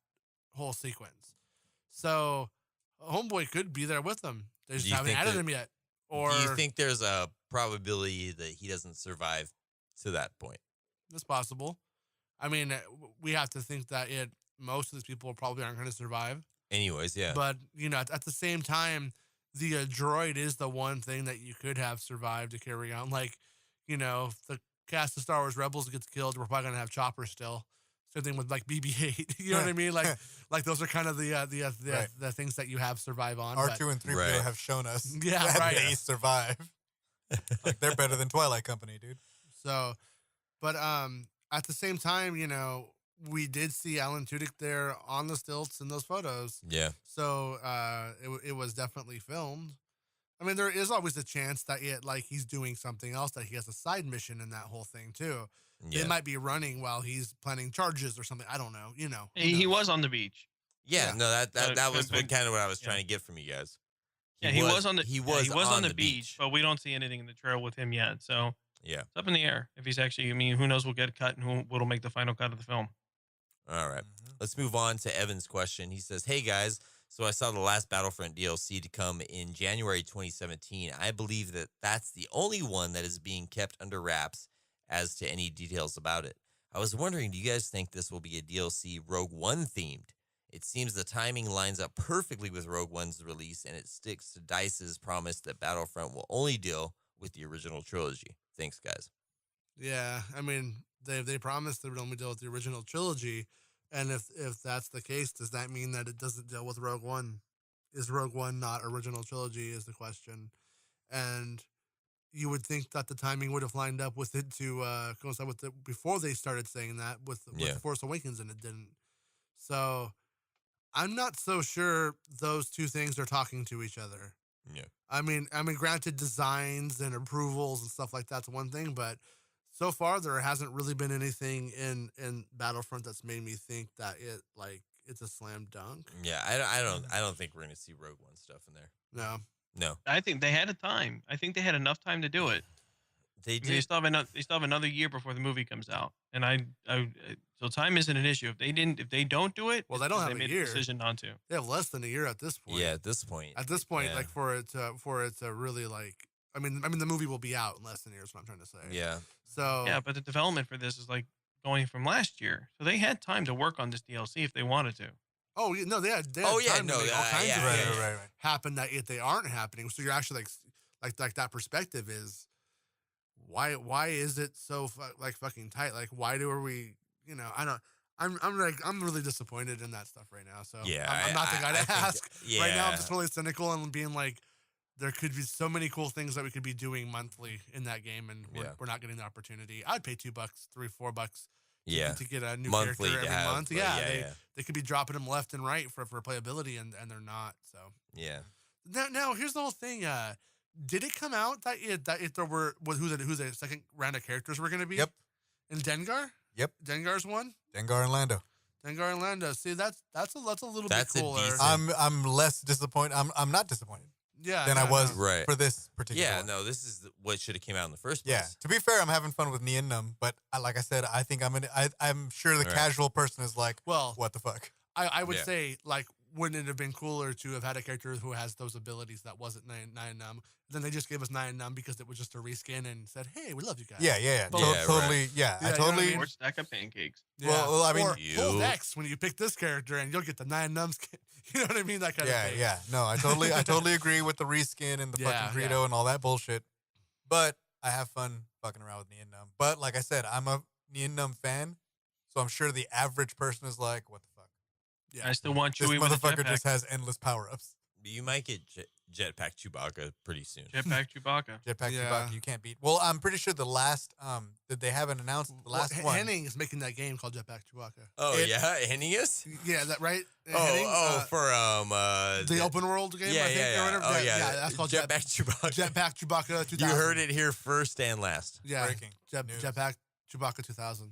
Speaker 3: whole sequence. So Homeboy could be there with them. They just
Speaker 8: Do you
Speaker 3: haven't
Speaker 8: think
Speaker 3: added
Speaker 8: that-
Speaker 3: him yet. Or
Speaker 8: Do you think there's a probability that he doesn't survive to that point?
Speaker 3: it's possible. I mean, we have to think that most of these people probably aren't going to survive.
Speaker 8: Anyways, yeah.
Speaker 3: But, at the same time, the droid is the one thing that you could have survived to carry on. Like, if the cast of Star Wars Rebels gets killed, we're probably going to have Chopper still. Same thing with like BB-8. You know what I mean? Like those are kind of the things that you have survive on. but-
Speaker 4: R2 and 3PO
Speaker 8: Right.
Speaker 4: have shown us
Speaker 3: Yeah,
Speaker 4: that
Speaker 3: right.
Speaker 4: they survive. Like, they're better than Twilight Company, dude.
Speaker 3: So, but at the same time, we did see Alan Tudyk there on the stilts in those photos.
Speaker 8: Yeah.
Speaker 3: So it was definitely filmed. I mean, there is always a chance that he's doing something else, that he has a side mission in that whole thing too.
Speaker 8: Yeah.
Speaker 3: It might be running while he's planning charges or something. I don't know. Who
Speaker 5: He
Speaker 3: knows?
Speaker 5: was on the beach.
Speaker 8: Yeah, no, that was
Speaker 5: could've been-
Speaker 8: kind of what I was
Speaker 5: yeah.
Speaker 8: trying to get from you guys.
Speaker 5: Yeah, he was on the
Speaker 8: he
Speaker 5: yeah,
Speaker 8: was
Speaker 5: he was
Speaker 8: on
Speaker 5: the beach, but we don't see anything in the trail with him yet. So
Speaker 8: Yeah.
Speaker 5: it's up in the air if he's actually. I mean, who knows? We'll get cut and what'll make the final cut of the film.
Speaker 8: All right. Let's move on to Evan's question. He says, "Hey guys, so I saw the last Battlefront DLC to come in January 2017. I believe that that's the only one that is being kept under wraps as to any details about it.
Speaker 2: I was wondering, do you guys think this will be a DLC Rogue One themed? It seems the timing lines up perfectly with Rogue One's release, and it sticks to DICE's promise that Battlefront will only deal with the original trilogy. Thanks, guys.
Speaker 3: Yeah, I mean, they promised they would only deal with the original trilogy, and if that's the case, does that mean that it doesn't deal with Rogue One? Is Rogue One not original trilogy? Is the question, and you would think that the timing would have lined up with it to coincide with it before they started saying that with Force Awakens, and it didn't. So I'm not so sure those two things are talking to each other.
Speaker 2: Yeah.
Speaker 3: I mean, granted, designs and approvals and stuff like that's one thing, but so far there hasn't really been anything in Battlefront that's made me think that it's a slam dunk.
Speaker 2: Yeah, I don't think we're gonna see Rogue One stuff in there. No.
Speaker 5: I think they had a time. I think they had enough time to do it.
Speaker 2: They
Speaker 5: I
Speaker 2: did.
Speaker 5: mean, they still have another year before the movie comes out, and so time isn't an issue. If they don't do it,
Speaker 3: Well,
Speaker 5: it's
Speaker 3: they don't
Speaker 5: 'cause
Speaker 3: have a
Speaker 5: made
Speaker 3: year.
Speaker 5: decision not to.
Speaker 3: They have less than a year at this point.
Speaker 2: Yeah, at this point.
Speaker 3: At this point,
Speaker 2: yeah.
Speaker 3: like for it to really like, I mean, the movie will be out in less than a year. Is what I'm trying to say.
Speaker 2: Yeah.
Speaker 3: So
Speaker 5: Yeah, but the development for this is like going from last year, so they had time to work on this DLC if they wanted to.
Speaker 3: Oh no, they had
Speaker 2: Oh, yeah,
Speaker 3: time to
Speaker 2: no,
Speaker 3: make all kinds
Speaker 2: yeah,
Speaker 3: of
Speaker 2: yeah,
Speaker 3: things
Speaker 2: yeah.
Speaker 4: Right.
Speaker 3: happen that yet they aren't happening. So you're actually like that perspective is why is it so fucking tight? Like why are we I'm really disappointed in that stuff right now. So
Speaker 2: Yeah,
Speaker 3: I'm not the guy to ask right now. I'm
Speaker 2: yeah.
Speaker 3: just really cynical and being like, there could be so many cool things that we could be doing monthly in that game, and we're not getting the opportunity. I'd pay $2, $3, $4
Speaker 2: Yeah.
Speaker 3: to get a new
Speaker 2: Monthly
Speaker 3: character
Speaker 2: to
Speaker 3: every
Speaker 2: have,
Speaker 3: month.
Speaker 2: yeah.
Speaker 3: They could be dropping them left and right for playability, and they're not. So
Speaker 2: Yeah.
Speaker 3: now here's the whole thing. Did it come out that there were who the second round of characters were going to be?
Speaker 4: Yep.
Speaker 3: And Dengar.
Speaker 4: Yep.
Speaker 3: Dengar's one.
Speaker 4: Dengar and Lando.
Speaker 3: Dengar and Lando. See, that's a little
Speaker 2: That's a
Speaker 3: bit cooler.
Speaker 2: decent-
Speaker 4: I'm less disappointed. I'm not disappointed
Speaker 3: Yeah.
Speaker 4: than I
Speaker 3: yeah,
Speaker 4: was
Speaker 3: no.
Speaker 2: Right.
Speaker 4: for this particular.
Speaker 2: Yeah,
Speaker 4: one.
Speaker 2: no, this is what should have came out in the first place.
Speaker 4: Yeah. To be fair, I'm having fun with Nien Nunb, but like I said, I think I'm sure the
Speaker 2: Right.
Speaker 4: casual person is like,
Speaker 3: Well,
Speaker 4: what the fuck?
Speaker 3: I would
Speaker 2: Yeah.
Speaker 3: say, like, wouldn't it have been cooler to have had a character who has those abilities that wasn't Nien Nunb? Then they just gave us Nien Nunb because it was just a reskin and said, "Hey, we love you guys."
Speaker 4: Yeah.
Speaker 3: But-
Speaker 2: Yeah,
Speaker 4: Totally.
Speaker 3: Yeah,
Speaker 4: Yeah. I
Speaker 3: you know what I
Speaker 4: totally.
Speaker 3: mean?
Speaker 5: Or stack of pancakes.
Speaker 3: Yeah.
Speaker 4: Well, I mean-
Speaker 3: or
Speaker 2: You-
Speaker 3: pull X when you pick this character and you'll get the Nien Nunb skin. You know what I mean? That kind of thing.
Speaker 4: Yeah. No, I totally agree with the reskin and the
Speaker 3: Yeah,
Speaker 4: fucking Greedo and all that bullshit. But I have fun fucking around with Nien Nunb. But like I said, I'm a Nien Nunb fan, so I'm sure the average person is like, what the fuck?
Speaker 3: Yeah.
Speaker 5: I still want
Speaker 4: This
Speaker 5: Chewie with a
Speaker 4: motherfucker
Speaker 5: jetpack.
Speaker 4: just has endless power ups.
Speaker 2: You might get Jetpack Chewbacca pretty soon.
Speaker 5: Jetpack Chewbacca.
Speaker 4: Jetpack
Speaker 3: Yeah.
Speaker 4: Chewbacca, you can't beat. Well, I'm pretty sure the last did they haven't announced the last
Speaker 3: Well,
Speaker 4: one?
Speaker 3: Henning is making that game called Jetpack Chewbacca.
Speaker 2: Oh,
Speaker 4: It-
Speaker 2: yeah? Hennius?
Speaker 3: Yeah, is that right? Henning?
Speaker 2: For
Speaker 3: the open world game. I think, or whatever.
Speaker 2: Oh, yeah.
Speaker 3: That's called
Speaker 2: Jetpack Chewbacca.
Speaker 3: Jetpack Chewbacca 2000.
Speaker 2: You heard it here first and last.
Speaker 3: Yeah,
Speaker 4: Breaking news.
Speaker 3: Jetpack Chewbacca 2000.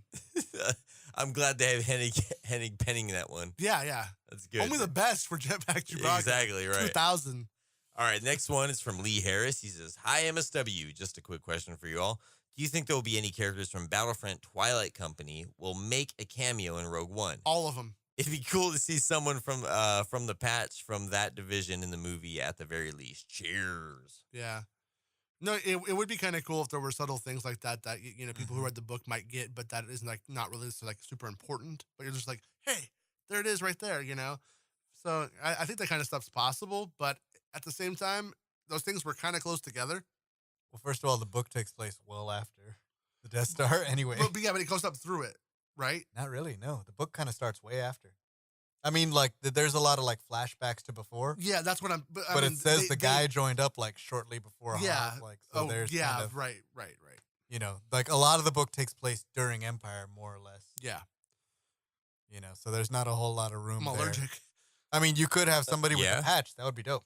Speaker 2: I'm glad they have Hennig penning that one.
Speaker 3: Yeah.
Speaker 2: That's good.
Speaker 3: Only the best for Jetpack Chewbacca.
Speaker 2: Exactly, right.
Speaker 3: 2000.
Speaker 2: All right, next one is from Lee Harris. He says, "Hi, MSW. Just a quick question for you all. Do you think there will be any characters from Battlefront Twilight Company will make a cameo in Rogue One?
Speaker 3: All of them.
Speaker 2: It'd be cool to see someone from the patch from that division in the movie at the very least. Cheers."
Speaker 3: Yeah. No, it would be kind of cool if there were subtle things like that people who read the book might get, but that isn't not really so super important. But you're just like, hey, there it is right there, So I think that kind of stuff's possible, but at the same time, those things were kind of close together.
Speaker 4: Well, first of all, the book takes place well after the Death Star. Anyway,
Speaker 3: But it goes up through it, right?
Speaker 4: not really. No, the book kind of starts way after. I mean, like there's a lot of like flashbacks to before,
Speaker 3: Yeah, that's what I'm. But, I
Speaker 4: but
Speaker 3: mean,
Speaker 4: it says
Speaker 3: they-
Speaker 4: the guy joined up like shortly before.
Speaker 3: Yeah.
Speaker 4: Han, like so.
Speaker 3: Oh,
Speaker 4: There's
Speaker 3: yeah,
Speaker 4: kind of,
Speaker 3: right.
Speaker 4: like a lot of the book takes place during Empire, more or less.
Speaker 3: Yeah,
Speaker 4: So there's not a whole lot of room.
Speaker 3: I'm
Speaker 4: there.
Speaker 3: allergic.
Speaker 4: I mean, you could have somebody with
Speaker 2: Yeah.
Speaker 4: a patch. That would be dope.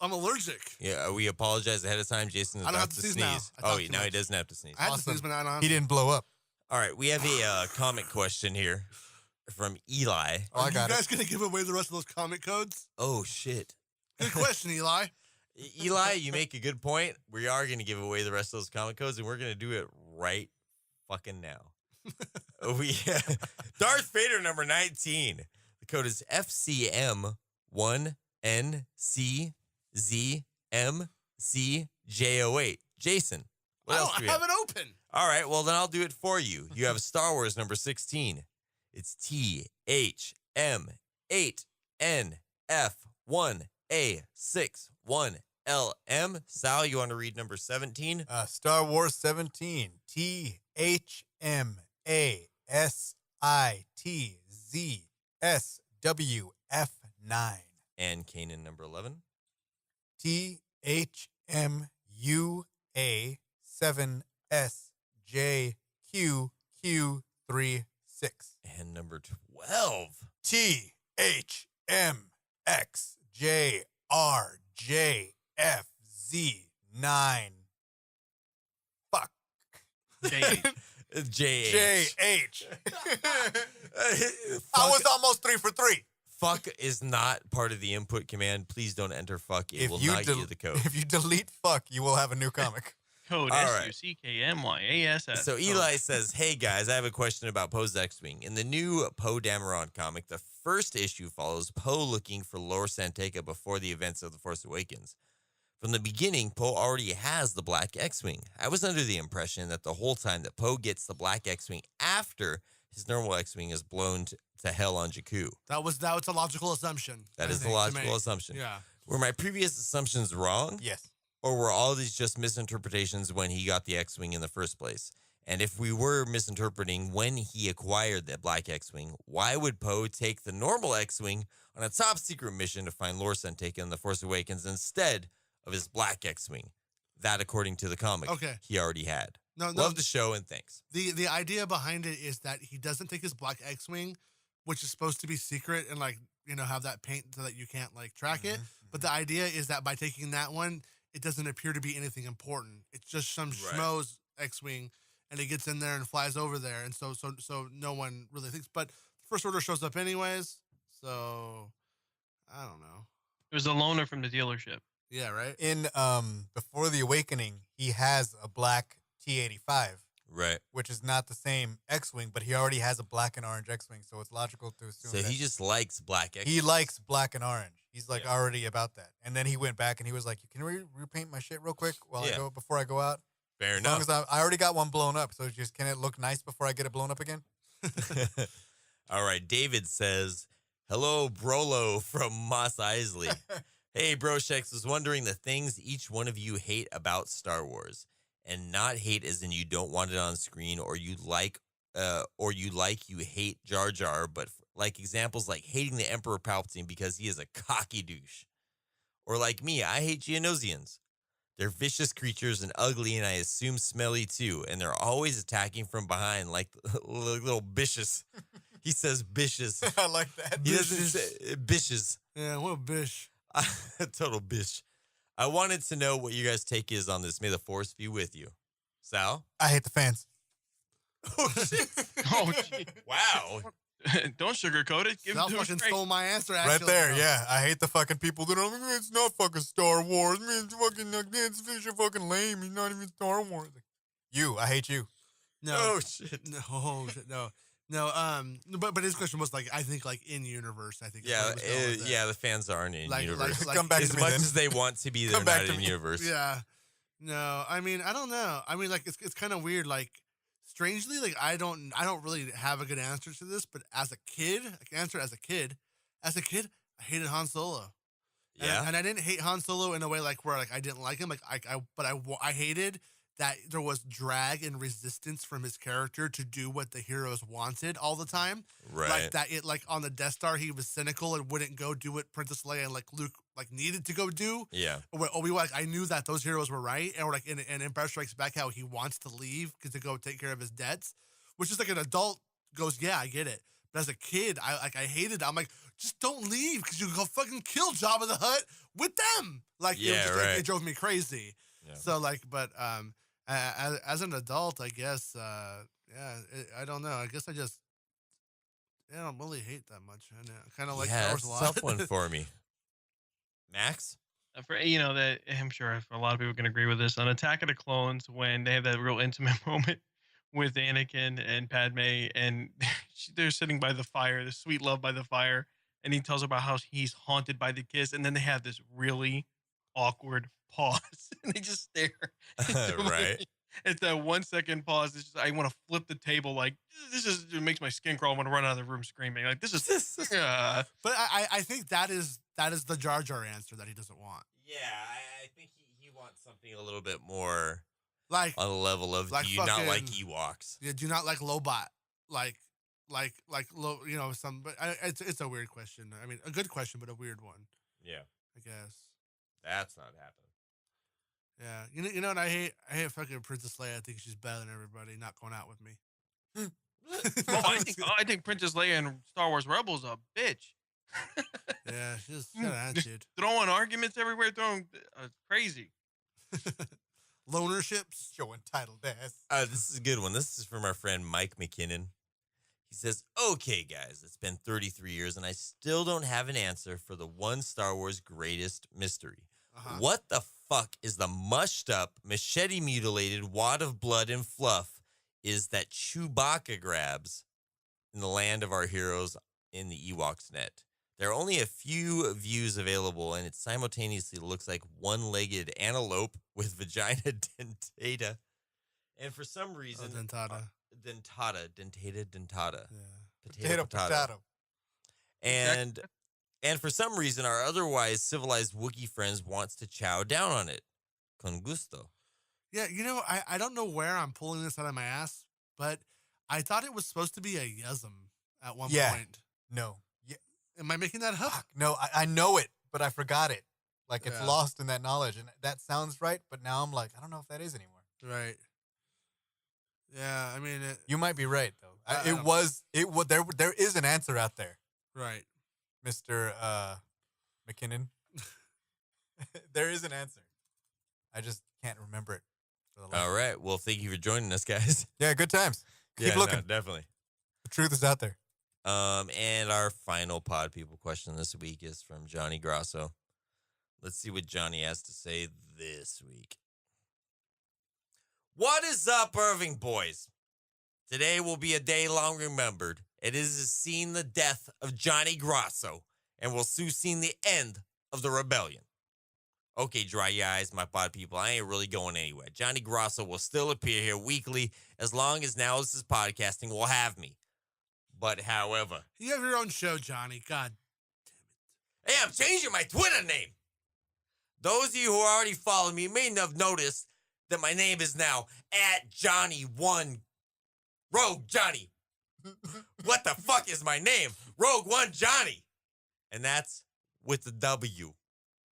Speaker 3: I'm allergic.
Speaker 2: Yeah, we apologize ahead of time. Jason is
Speaker 3: I don't
Speaker 2: about
Speaker 3: have
Speaker 2: to
Speaker 3: to sneeze
Speaker 2: sneeze.
Speaker 3: now. I
Speaker 2: Oh,
Speaker 3: talk too
Speaker 2: now he
Speaker 3: much.
Speaker 2: doesn't have to sneeze.
Speaker 3: I had to
Speaker 4: Awesome.
Speaker 3: sneeze, but I don't have
Speaker 4: He
Speaker 3: to.
Speaker 4: didn't blow up.
Speaker 2: All right, we have a comment question here from Eli.
Speaker 4: Oh, I
Speaker 3: Are
Speaker 4: got
Speaker 3: you
Speaker 4: it.
Speaker 3: guys gonna give away the rest of those comic codes?
Speaker 2: Oh, shit.
Speaker 3: Good question, Eli.
Speaker 2: Eli, you make a good point. We are going to give away the rest of those comic codes, and we're going to do it right fucking now. Darth Vader number 19. The code is FCM1NCZMCJ08. Jason, what
Speaker 3: I
Speaker 2: else
Speaker 3: don't
Speaker 2: do we
Speaker 3: have
Speaker 2: have?
Speaker 3: it open.
Speaker 8: All right, well, then I'll do it for you. You have Star Wars number 16. It's THMF1A61LM. Sal, you want to read number 17?
Speaker 4: Star Wars 17. THMASITZSWF9.
Speaker 8: And Kanan number 11.
Speaker 4: THMUA7SJQQ36.
Speaker 8: And number 12.
Speaker 4: THMXJRJFZ9. Fuck.
Speaker 5: JH.
Speaker 8: JH.
Speaker 4: I was almost 3 for 3.
Speaker 8: Fuck is not part of the input command. Please don't enter fuck. It will not give you the code.
Speaker 4: If you delete fuck, you will have a new comic.
Speaker 5: Code
Speaker 8: All right.
Speaker 5: SUCKMYASS.
Speaker 8: So Eli says, hey guys, I have a question about Poe's X-Wing. In the new Poe Dameron comic, the first issue follows Poe looking for Lor San Tekka before the events of The Force Awakens. From the beginning, Poe already has the black X-Wing. I was under the impression that the whole time that Poe gets the black X-Wing after his normal X-Wing is blown to hell on Jakku.
Speaker 3: That's a logical assumption.
Speaker 8: That
Speaker 3: I
Speaker 8: is the
Speaker 3: think, to
Speaker 8: logical
Speaker 3: make.
Speaker 8: assumption.
Speaker 3: Yeah.
Speaker 8: Were my previous assumptions wrong?
Speaker 4: Yes.
Speaker 8: Or were all these just misinterpretations when he got the X-Wing in the first place? And if we were misinterpreting when he acquired the black X-Wing, why would Poe take the normal X-Wing on a top secret mission to find Lor San Tekka in The Force Awakens instead of his black X-Wing? That, according to the comic, he already had.
Speaker 3: No.
Speaker 8: Love the show, and thanks.
Speaker 3: The idea behind it is that he doesn't take his black X-Wing, which is supposed to be secret and have that paint so that you can't track it. But the idea is that by taking that one, it doesn't appear to be anything important. It's just some schmo's X-Wing, and it gets in there and flies over there, and so no one really thinks. But the First Order shows up anyways, so I don't know.
Speaker 5: It was a loaner from the dealership.
Speaker 3: Yeah, right.
Speaker 4: In Before the Awakening, he has a black T-85.
Speaker 8: Right.
Speaker 4: Which is not the same X-Wing, but he already has a black and orange X-Wing, so it's logical to assume
Speaker 8: So
Speaker 4: that
Speaker 8: he just likes black X-Wing.
Speaker 4: he likes black and orange. He's already about that. And then he went back and he was like, "Can we repaint my shit real quick before I go out?"
Speaker 8: Fair
Speaker 4: As
Speaker 8: enough.
Speaker 4: long as I already got one blown up, so just can it look nice before I get it blown up again?
Speaker 8: All right. David says, hello, Brolo from Moss Isley. Hey, Brosheks, was wondering the things each one of you hate about Star Wars. And not hate as in you don't want it on screen or you hate Jar Jar, but like examples like hating the Emperor Palpatine because he is a cocky douche. Or like me, I hate Geonosians. They're vicious creatures and ugly, and I assume smelly too. And they're always attacking from behind like little bishes. He says bishes.
Speaker 4: I like that.
Speaker 8: He doesn't say bishes.
Speaker 3: Yeah, what a bish.
Speaker 8: Total bish. I wanted to know what you guys' take is on this. May the Force be with you. Sal?
Speaker 4: I hate the fans.
Speaker 8: Oh, shit.
Speaker 5: Oh, gee.
Speaker 8: Wow.
Speaker 5: Don't sugarcoat it. Give
Speaker 3: Sal
Speaker 5: it to
Speaker 3: fucking
Speaker 5: him straight.
Speaker 3: stole my answer.
Speaker 4: Right
Speaker 3: Actually.
Speaker 4: there, yeah. I hate the fucking people that are like, it's not fucking Star Wars. Man, it's fucking it's fucking lame. It's not even Star Wars. I hate you.
Speaker 3: No.
Speaker 8: Oh, shit.
Speaker 3: No. Oh, shit. No. But his question was I think in universe. I think. is
Speaker 8: Yeah,
Speaker 3: where he was going with that.
Speaker 8: the fans aren't in
Speaker 3: Like-
Speaker 8: universe.
Speaker 3: like-
Speaker 4: Come back
Speaker 8: as
Speaker 4: to me
Speaker 8: much
Speaker 4: then.
Speaker 8: as they want to be, they're
Speaker 4: Come back
Speaker 8: not
Speaker 4: to
Speaker 8: in
Speaker 4: me.
Speaker 8: universe.
Speaker 3: Yeah. No, I mean, I don't know. I mean, it's kind of weird. Strangely, I don't really have a good answer to this. But as a kid, I can answer it as a kid. As a kid, I hated Han Solo.
Speaker 8: Yeah.
Speaker 3: And I didn't hate Han Solo in a way where I didn't like him. I hated that there was drag and resistance from his character to do what the heroes wanted all the time.
Speaker 8: Right.
Speaker 3: Like that on the Death Star, he was cynical and wouldn't go do what Princess Leia and Luke needed to go do.
Speaker 8: Yeah.
Speaker 3: I knew that those heroes were right, and in Empire Strikes Back, how he wants to leave to go take care of his debts, which is an adult goes, yeah, I get it. But as a kid, I hated it. I'm like, just don't leave because you go fucking kill Jabba the Hutt with them. It drove me crazy.
Speaker 8: Yeah.
Speaker 3: So as an adult, I guess, I don't know. I guess I don't really hate that much. I kind of like Star Wars
Speaker 8: it's
Speaker 3: a
Speaker 8: a
Speaker 3: lot.
Speaker 8: tough one for me. Max?
Speaker 5: That I'm sure a lot of people can agree with this. On Attack of the Clones, when they have that real intimate moment with Anakin and Padme, and they're sitting by the fire, the sweet love by the fire, and he tells her about how he's haunted by the kiss, and then they have this really awkward pause, and they just stare.
Speaker 8: Right.
Speaker 5: It's that 1 second pause. It's just, I want to flip the table. Like, it makes my skin crawl. I want to run out of the room screaming. Like, this is,
Speaker 3: But I think that is the Jar Jar answer that he doesn't want.
Speaker 8: Yeah, I think he wants something a little bit more
Speaker 3: Like,
Speaker 8: on the level of
Speaker 3: Like
Speaker 8: do you not like
Speaker 3: fucking-
Speaker 8: Ewoks?
Speaker 3: yeah, do you not like Lobot? Like low, some. But it's a weird question. I mean, a good question, but a weird one,
Speaker 8: Yeah,
Speaker 3: I guess.
Speaker 8: that's not happening.
Speaker 3: Yeah, you know what I hate? I hate fucking Princess Leia. I think she's better than everybody. Not going out with me.
Speaker 5: I think Princess Leia in Star Wars Rebels a bitch.
Speaker 3: Yeah, she's got an attitude.
Speaker 5: Throwing arguments everywhere, throwing crazy.
Speaker 3: Loner ships.
Speaker 4: Show entitled ass.
Speaker 8: This is a good one. This is from our friend Mike McKinnon. He says, okay, guys, it's been 33 years and I still don't have an answer for the one Star Wars greatest mystery.
Speaker 3: Uh-huh.
Speaker 8: What the fuck is the mushed up, machete mutilated wad of blood and fluff is that Chewbacca grabs in the land of our heroes in the Ewoks net? There are only a few views available, and it simultaneously looks like one-legged antelope with vagina dentata. And for some reason...
Speaker 3: dentata.
Speaker 8: Dentata.
Speaker 3: Yeah.
Speaker 4: Potato.
Speaker 8: And for some reason, our otherwise civilized Wookiee friends wants to chow down on it. Con gusto.
Speaker 3: Yeah, I don't know where I'm pulling this out of my ass, but I thought it was supposed to be a yesm at one
Speaker 4: Yeah.
Speaker 3: point.
Speaker 4: No. Yeah.
Speaker 3: Am I making that up?
Speaker 4: Fuck. No, I know it, but I forgot it. Like, it's
Speaker 3: Yeah.
Speaker 4: lost in that knowledge, and that sounds right, but now I'm like, I don't know if that is anymore.
Speaker 3: Right. Yeah, I mean,
Speaker 4: You might be right, though.
Speaker 3: I-
Speaker 4: There is an answer out there,
Speaker 3: right.
Speaker 4: Mr. McKinnon. There is an answer. I just can't remember it. For the life.
Speaker 8: All right. Well, thank you for joining us, guys.
Speaker 4: Yeah, good times. Keep looking.
Speaker 8: No, definitely.
Speaker 4: The truth is out there.
Speaker 8: And our final Pod People question this week is from Johnny Grasso. Let's see what Johnny has to say this week. What is up, Irving boys? Today will be a day long remembered. It is seen the death of Johnny Grasso, and will soon see the end of the rebellion. Okay, dry your eyes, my pod people. I ain't really going anywhere. Johnny Grasso will still appear here weekly as long as Now This Is Podcasting will have me. But however,
Speaker 3: You have your own show, Johnny. God.
Speaker 8: hey, I'm changing my Twitter name. Those of you who already follow me may have noticed that my name is now @Johnny1 Rogue Johnny. What the fuck is my name? Rogue One Johnny. And that's with the W.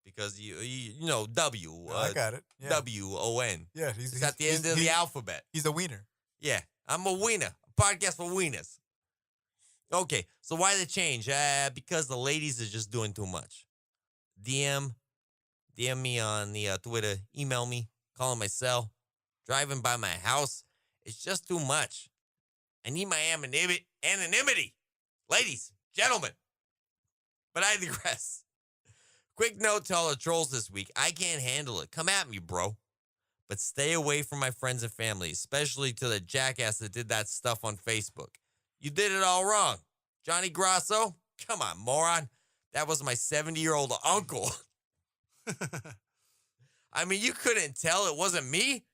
Speaker 8: Because you know W.
Speaker 4: I got it. Yeah.
Speaker 8: W-O-N.
Speaker 4: Yeah,
Speaker 8: It's at the end of the alphabet.
Speaker 4: He's a wiener.
Speaker 8: Yeah, I'm a wiener. A podcast for wieners. Okay, so why the change? Because the ladies are just doing too much. DM me on the Twitter. Email me. Calling my cell. Driving by my house. It's just too much. I need my anonymity. Ladies, gentlemen. But I digress. Quick note to all the trolls this week. I can't handle it. Come at me, bro. But stay away from my friends and family, especially to the jackass that did that stuff on Facebook. You did it all wrong. Johnny Grasso? Come on, moron. That was my 70-year-old uncle. I mean, you couldn't tell it wasn't me?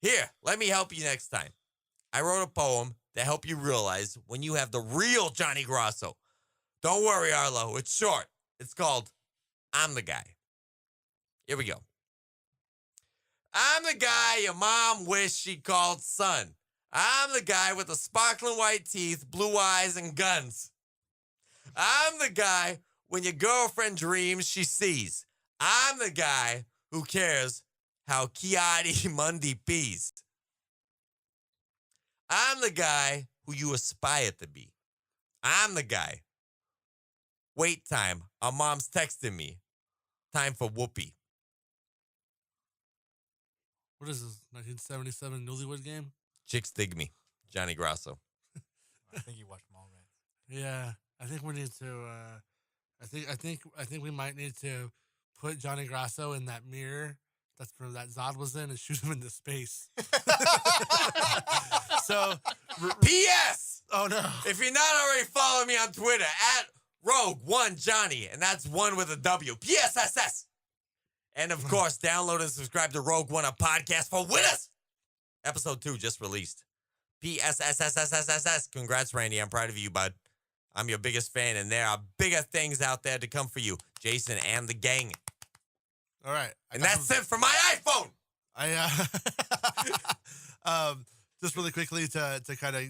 Speaker 8: Here, let me help you next time. I wrote a poem to help you realize when you have the real Johnny Grasso. Don't worry, Arlo. It's short. It's called I'm the Guy. Here we go. I'm the guy your mom wished she called son. I'm the guy with the sparkling white teeth, blue eyes, and guns. I'm the guy when your girlfriend dreams she sees. I'm the guy who cares how Kiadi Mundi pees. I'm the guy who you aspire to be. I'm the guy. Wait time. Our mom's texting me. Time for whoopee.
Speaker 3: What is this? 1977 Newlywed Game?
Speaker 8: Chicks dig me. Johnny Grasso.
Speaker 4: I think you watched Mallrats.
Speaker 3: Yeah, I think we need to. I think we might need to put Johnny Grasso in that mirror that Zod was in and shoot him into space. So,
Speaker 8: P.S.
Speaker 3: oh no.
Speaker 8: If you're not already following me on Twitter, @Rogue1Johnny, and that's one with a W. PSSS. And of course, download and subscribe to Rogue One, a podcast for winners. Episode 2 just released. PSSSSSSS. Congrats, Randy. I'm proud of you, bud. I'm your biggest fan, and there are bigger things out there to come for you, Jason and the gang.
Speaker 3: All right.
Speaker 8: And that's it for my iPhone.
Speaker 3: Just really quickly to kind of,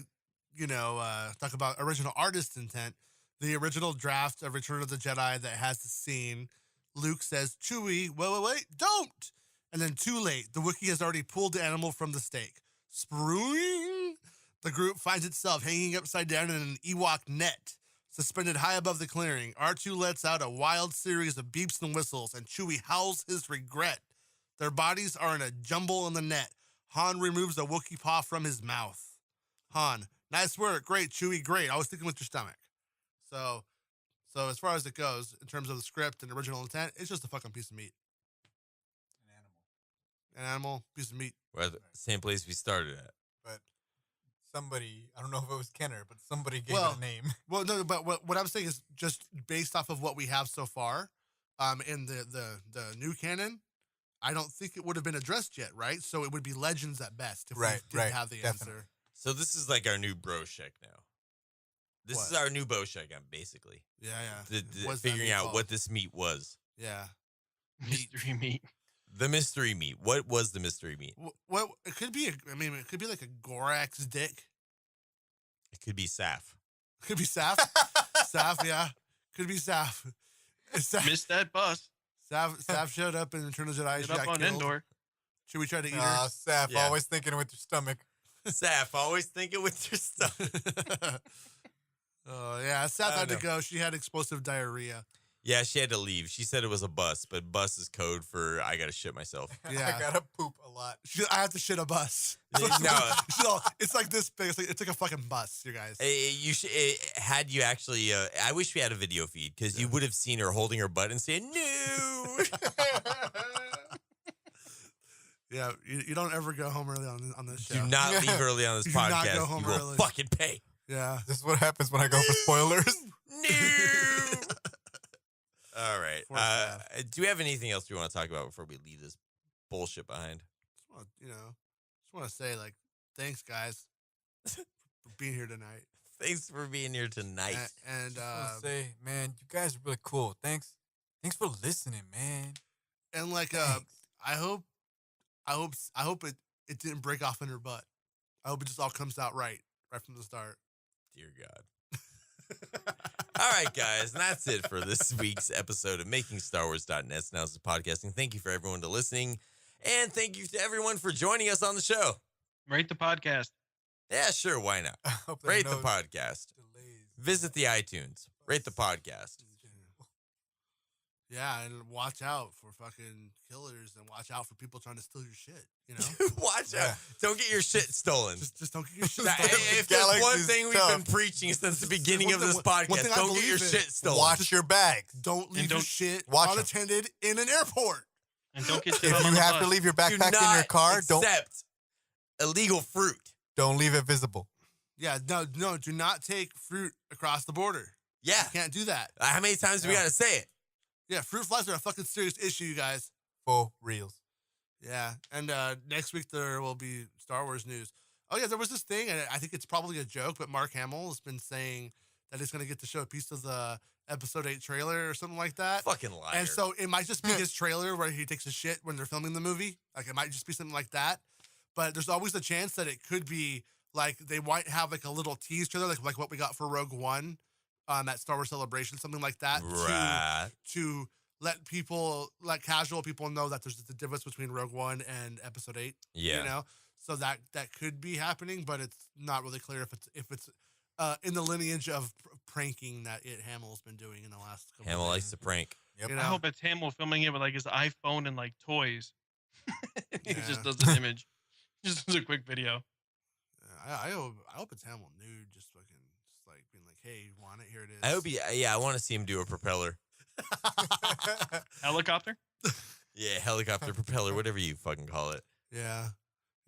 Speaker 3: talk about original artist intent. The original draft of Return of the Jedi that has the scene, Luke says, Chewie, wait, don't. And then too late, the Wookiee has already pulled the animal from the stake. Spring. The group finds itself hanging upside down in an Ewok net, suspended high above the clearing. R2 lets out a wild series of beeps and whistles, and Chewie howls his regret. Their bodies are in a jumble in the net. Han removes a Wookiee paw from his mouth. Han, nice work. Great, Chewie, great. I was thinking with your stomach. So as far as it goes, in terms of the script and original intent, it's just a fucking piece of meat. An animal, piece of meat.
Speaker 8: We're at the same place we started at.
Speaker 4: But somebody, I don't know if it was Kenner, but somebody gave it a name.
Speaker 3: Well, no, but what I'm saying is just based off of what we have so far, in the new canon, I don't think it would have been addressed yet, right? So it would be legends at best if we didn't have the answer.
Speaker 8: So this is like our new bro check now. This is our new bro check, basically.
Speaker 3: Yeah.
Speaker 8: What's figuring out what this meat was.
Speaker 3: Yeah.
Speaker 5: Mystery meat.
Speaker 8: The mystery meat. What was the mystery meat?
Speaker 3: Well, it could be. It could be like a Gorax dick.
Speaker 8: It could be Saf.
Speaker 3: It could be Saf. Saf, yeah. Could be Saf.
Speaker 5: Missed that bus.
Speaker 3: Saf showed up in Return of the Jedi.
Speaker 5: Get up on Endor.
Speaker 3: Should we try to eat her?
Speaker 4: Saf, always thinking with your stomach.
Speaker 8: Saf, always thinking with your stomach.
Speaker 3: Oh, yeah. Saf had to go. She had explosive diarrhea.
Speaker 8: Yeah, she had to leave. She said it was a bus, but bus is code for I gotta shit myself.
Speaker 3: Yeah.
Speaker 4: I gotta poop a lot.
Speaker 3: I have to shit a bus.
Speaker 8: No.
Speaker 3: It's like this big. It's like a fucking bus, you guys.
Speaker 8: You should. Had you actually? I wish we had a video feed because you would have seen her holding her butt and saying no.
Speaker 3: Yeah, you don't ever go home early on this show.
Speaker 8: Do not leave early on this
Speaker 3: Do not
Speaker 8: podcast.
Speaker 3: go home
Speaker 8: you will
Speaker 3: early.
Speaker 8: fucking pay.
Speaker 3: Yeah.
Speaker 4: This is what happens when I go for spoilers.
Speaker 8: No. All right. Do we have anything else we want to talk about before we leave this bullshit behind?
Speaker 3: Just want to say, thanks, guys, for being here tonight.
Speaker 8: Thanks for being here tonight.
Speaker 3: And
Speaker 4: say, man, you guys are really cool. Thanks for listening, man.
Speaker 3: And
Speaker 4: Thanks.
Speaker 3: I hope it didn't break off in her butt. I hope it just all comes out right from the start.
Speaker 8: Dear God. All right, guys, and that's it for this week's episode of MakingStarWars.net. Now this is podcasting. Thank you for everyone to listening, and thank you to everyone for joining us on the show.
Speaker 5: Rate the podcast.
Speaker 8: Yeah, sure, why not?
Speaker 4: I hope there are
Speaker 8: Rate the
Speaker 4: no
Speaker 8: podcast.
Speaker 4: delays.
Speaker 8: Visit the iTunes. Rate the podcast.
Speaker 3: Yeah, and watch out for fucking killers, and watch out for people trying to steal your shit.
Speaker 8: Watch
Speaker 4: Yeah.
Speaker 8: out. Don't get your shit stolen.
Speaker 3: Just don't get your shit
Speaker 8: That-
Speaker 3: stolen.
Speaker 8: if there's one
Speaker 4: Galaxy's
Speaker 8: thing we've
Speaker 4: tough.
Speaker 8: been preaching since the beginning
Speaker 3: One
Speaker 8: of
Speaker 3: thing-
Speaker 8: this
Speaker 3: one
Speaker 8: podcast,
Speaker 3: thing I
Speaker 8: don't get your
Speaker 3: believe in.
Speaker 8: shit stolen.
Speaker 4: Watch your bags.
Speaker 3: Don't leave
Speaker 5: And
Speaker 3: your
Speaker 5: don't-
Speaker 3: shit
Speaker 4: Watch 'em.
Speaker 3: unattended in an airport.
Speaker 5: And don't get
Speaker 4: If
Speaker 5: shit on
Speaker 4: you
Speaker 5: the
Speaker 4: have to
Speaker 5: bus.
Speaker 4: leave your
Speaker 8: Do
Speaker 4: backpack in
Speaker 8: not
Speaker 4: your car, don't
Speaker 8: accept illegal fruit.
Speaker 4: leave it visible.
Speaker 3: Yeah, no, do not take fruit across the border.
Speaker 8: Yeah.
Speaker 3: You can't do that.
Speaker 8: How many times do we
Speaker 4: Yeah.
Speaker 8: got to say it?
Speaker 3: Yeah, fruit flies are a fucking serious issue, you guys.
Speaker 4: For reals.
Speaker 3: Yeah, and next week there will be Star Wars news. Oh yeah, there was this thing, and I think it's probably a joke, but Mark Hamill has been saying that he's going to get to show a piece of the Episode 8 trailer or something like that.
Speaker 8: Fucking liar.
Speaker 3: And so it might just be his trailer where he takes a shit when they're filming the movie. Like it might just be something like that. But there's always a chance that it could be like they might have like a little tease trailer, like what we got for Rogue One, at Star Wars Celebration, something like that,
Speaker 8: right.
Speaker 3: to let people, like casual people, know that there's the difference between Rogue One and Episode 8.
Speaker 8: Yeah.
Speaker 3: So that could be happening, but it's not really clear if it's in the lineage of pranking that Hamill's been doing in the last couple
Speaker 8: Hamill
Speaker 3: of
Speaker 8: likes
Speaker 3: days.
Speaker 8: to prank.
Speaker 4: Yep.
Speaker 3: You
Speaker 5: I
Speaker 3: know?
Speaker 5: hope it's Hamill filming it with his iPhone and toys. He
Speaker 3: Yeah.
Speaker 5: just does an image. Just does a quick video.
Speaker 3: I hope it's Hamill nude, just being like, hey, you want it? Here it is.
Speaker 8: I hope I want to see him do a propeller.
Speaker 5: Helicopter?
Speaker 8: Yeah, helicopter, propeller, whatever you fucking call it.
Speaker 3: Yeah.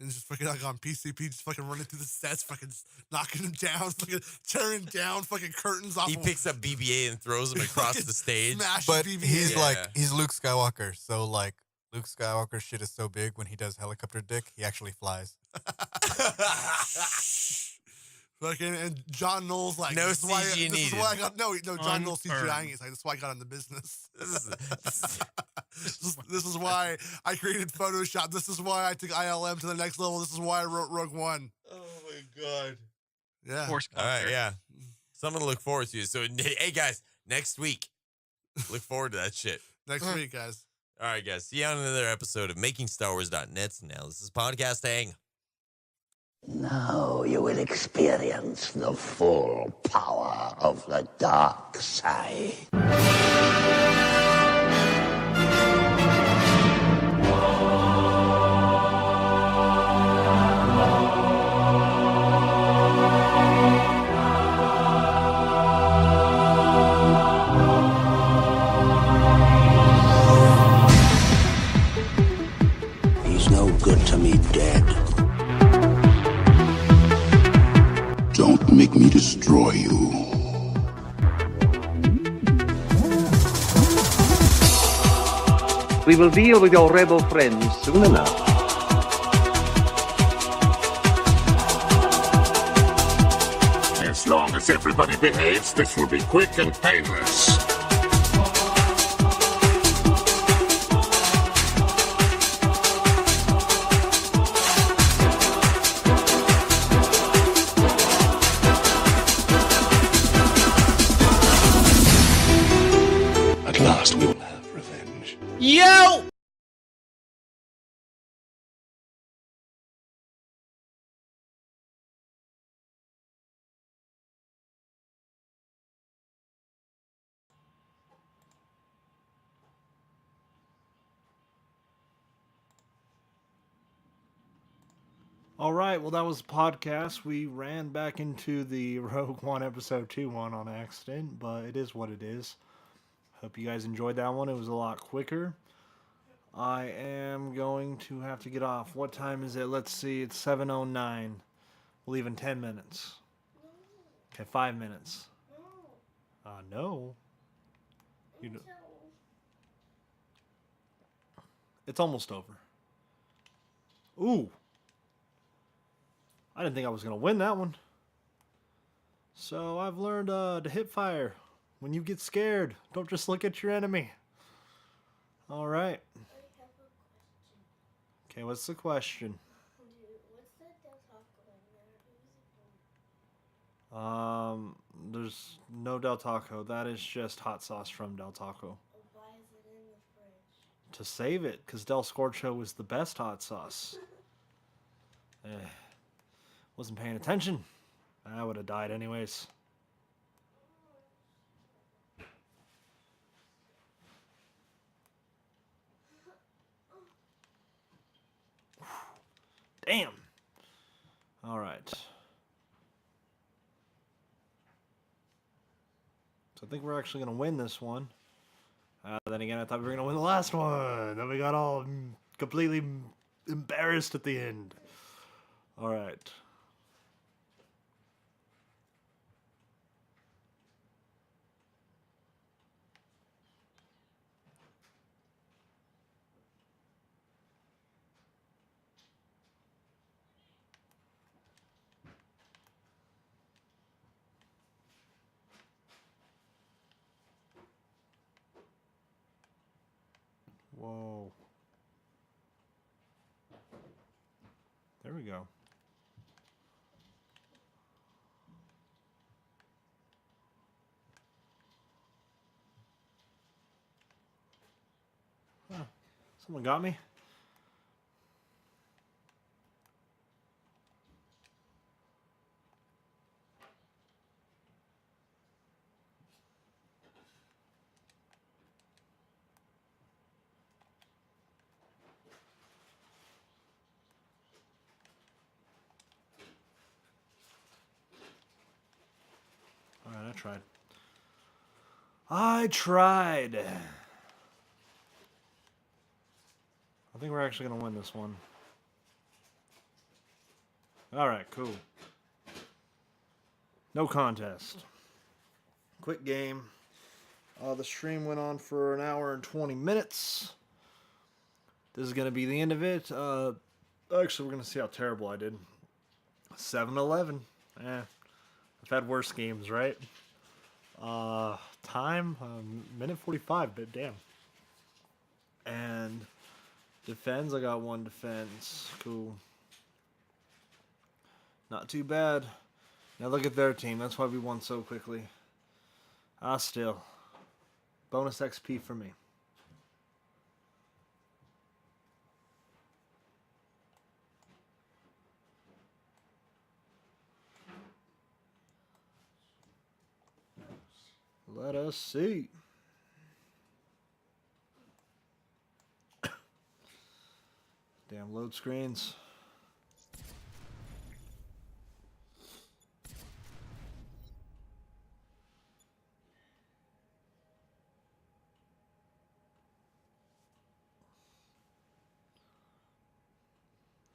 Speaker 3: And just fucking on PCP, just fucking running through the sets, fucking just knocking them down, fucking tearing down fucking curtains off.
Speaker 8: He
Speaker 3: of
Speaker 8: picks up BB-8 and throws them across
Speaker 3: fucking
Speaker 8: the stage.
Speaker 3: smash
Speaker 4: But
Speaker 3: BB-8.
Speaker 4: he's
Speaker 8: Yeah.
Speaker 4: he's Luke Skywalker. So Luke Skywalker's shit is so big when he does helicopter dick, he actually flies.
Speaker 3: Fucking and John Knowles like
Speaker 8: No
Speaker 3: this is why-
Speaker 8: CG
Speaker 3: This is
Speaker 8: needed.
Speaker 3: why I got no John Knowles
Speaker 5: Confirmed.
Speaker 3: CGIing. He's like, this is why I got into business.
Speaker 8: This is-
Speaker 3: This is why I created Photoshop. This is why I took ILM to the next level. This is why I wrote Rogue One.
Speaker 8: oh my god.
Speaker 3: Yeah.
Speaker 5: Force
Speaker 8: All right,
Speaker 5: cluster.
Speaker 8: yeah. Something to look forward to. So, hey guys, next week, look forward to that shit.
Speaker 3: Next week, guys.
Speaker 8: All right, guys. See you on another episode of MakingStarWars.net's Now This is Podcasting.
Speaker 9: Now you will experience the full power of the dark side. He's no good to me dead. Don't make me destroy you.
Speaker 10: We will deal with your rebel friends soon enough.
Speaker 9: As long as everybody behaves, this will be quick and painless. At last we will have revenge.
Speaker 8: Yo!
Speaker 1: All right, well, that was the podcast. We ran back into the Rogue One episode 2-1 on accident, but it is what it is. Hope you guys enjoyed that one. It was a lot quicker. I am going to have to get off. What time is it? Let's see. It's 7:09. We'll leave in 10 minutes. Okay, 5 minutes. No. You know. It's almost over. Ooh. I didn't think I was going to win that one. So I've learned to hip fire. When you get scared, don't just look at your enemy. All right. Okay, what's the question? There's no Del Taco. That is just hot sauce from Del Taco. To save it, because Del Scorcho was the best hot sauce. Wasn't paying attention. I would have died anyways. Damn. All right. So I think we're actually going to win this one. Then again, I thought we were going to win the last one. Then we got all completely embarrassed at the end. All right. Whoa. There we go. Huh. Someone got me? Alright, I tried. I think we're actually going to win this one. Alright, cool. No contest. Quick game. The stream went on for an hour and 20 minutes. This is going to be the end of it. Actually, we're going to see how terrible I did. 7-11. I've had worse games, right? Time, minute 45, but damn. And defense, I got 1 defense. Cool. Not too bad. Now look at their team. That's why we won so quickly. Still. Bonus XP for me. Let us see. Damn load screens.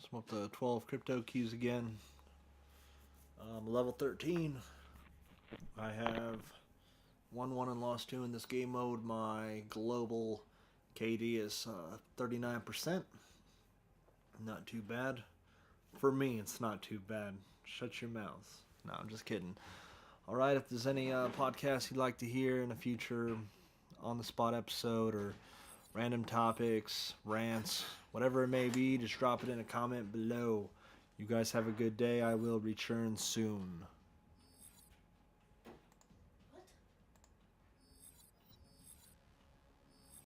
Speaker 1: Smoke the 12 crypto keys again. Level 13. I have 1-1 and lost 2 in this game mode. My global KD is 39%. Not too bad. For me, it's not too bad. Shut your mouth. No, I'm just kidding. Alright, if there's any podcasts you'd like to hear in a future on-the-spot episode or random topics, rants, whatever it may be, just drop it in a comment below. You guys have a good day. I will return soon.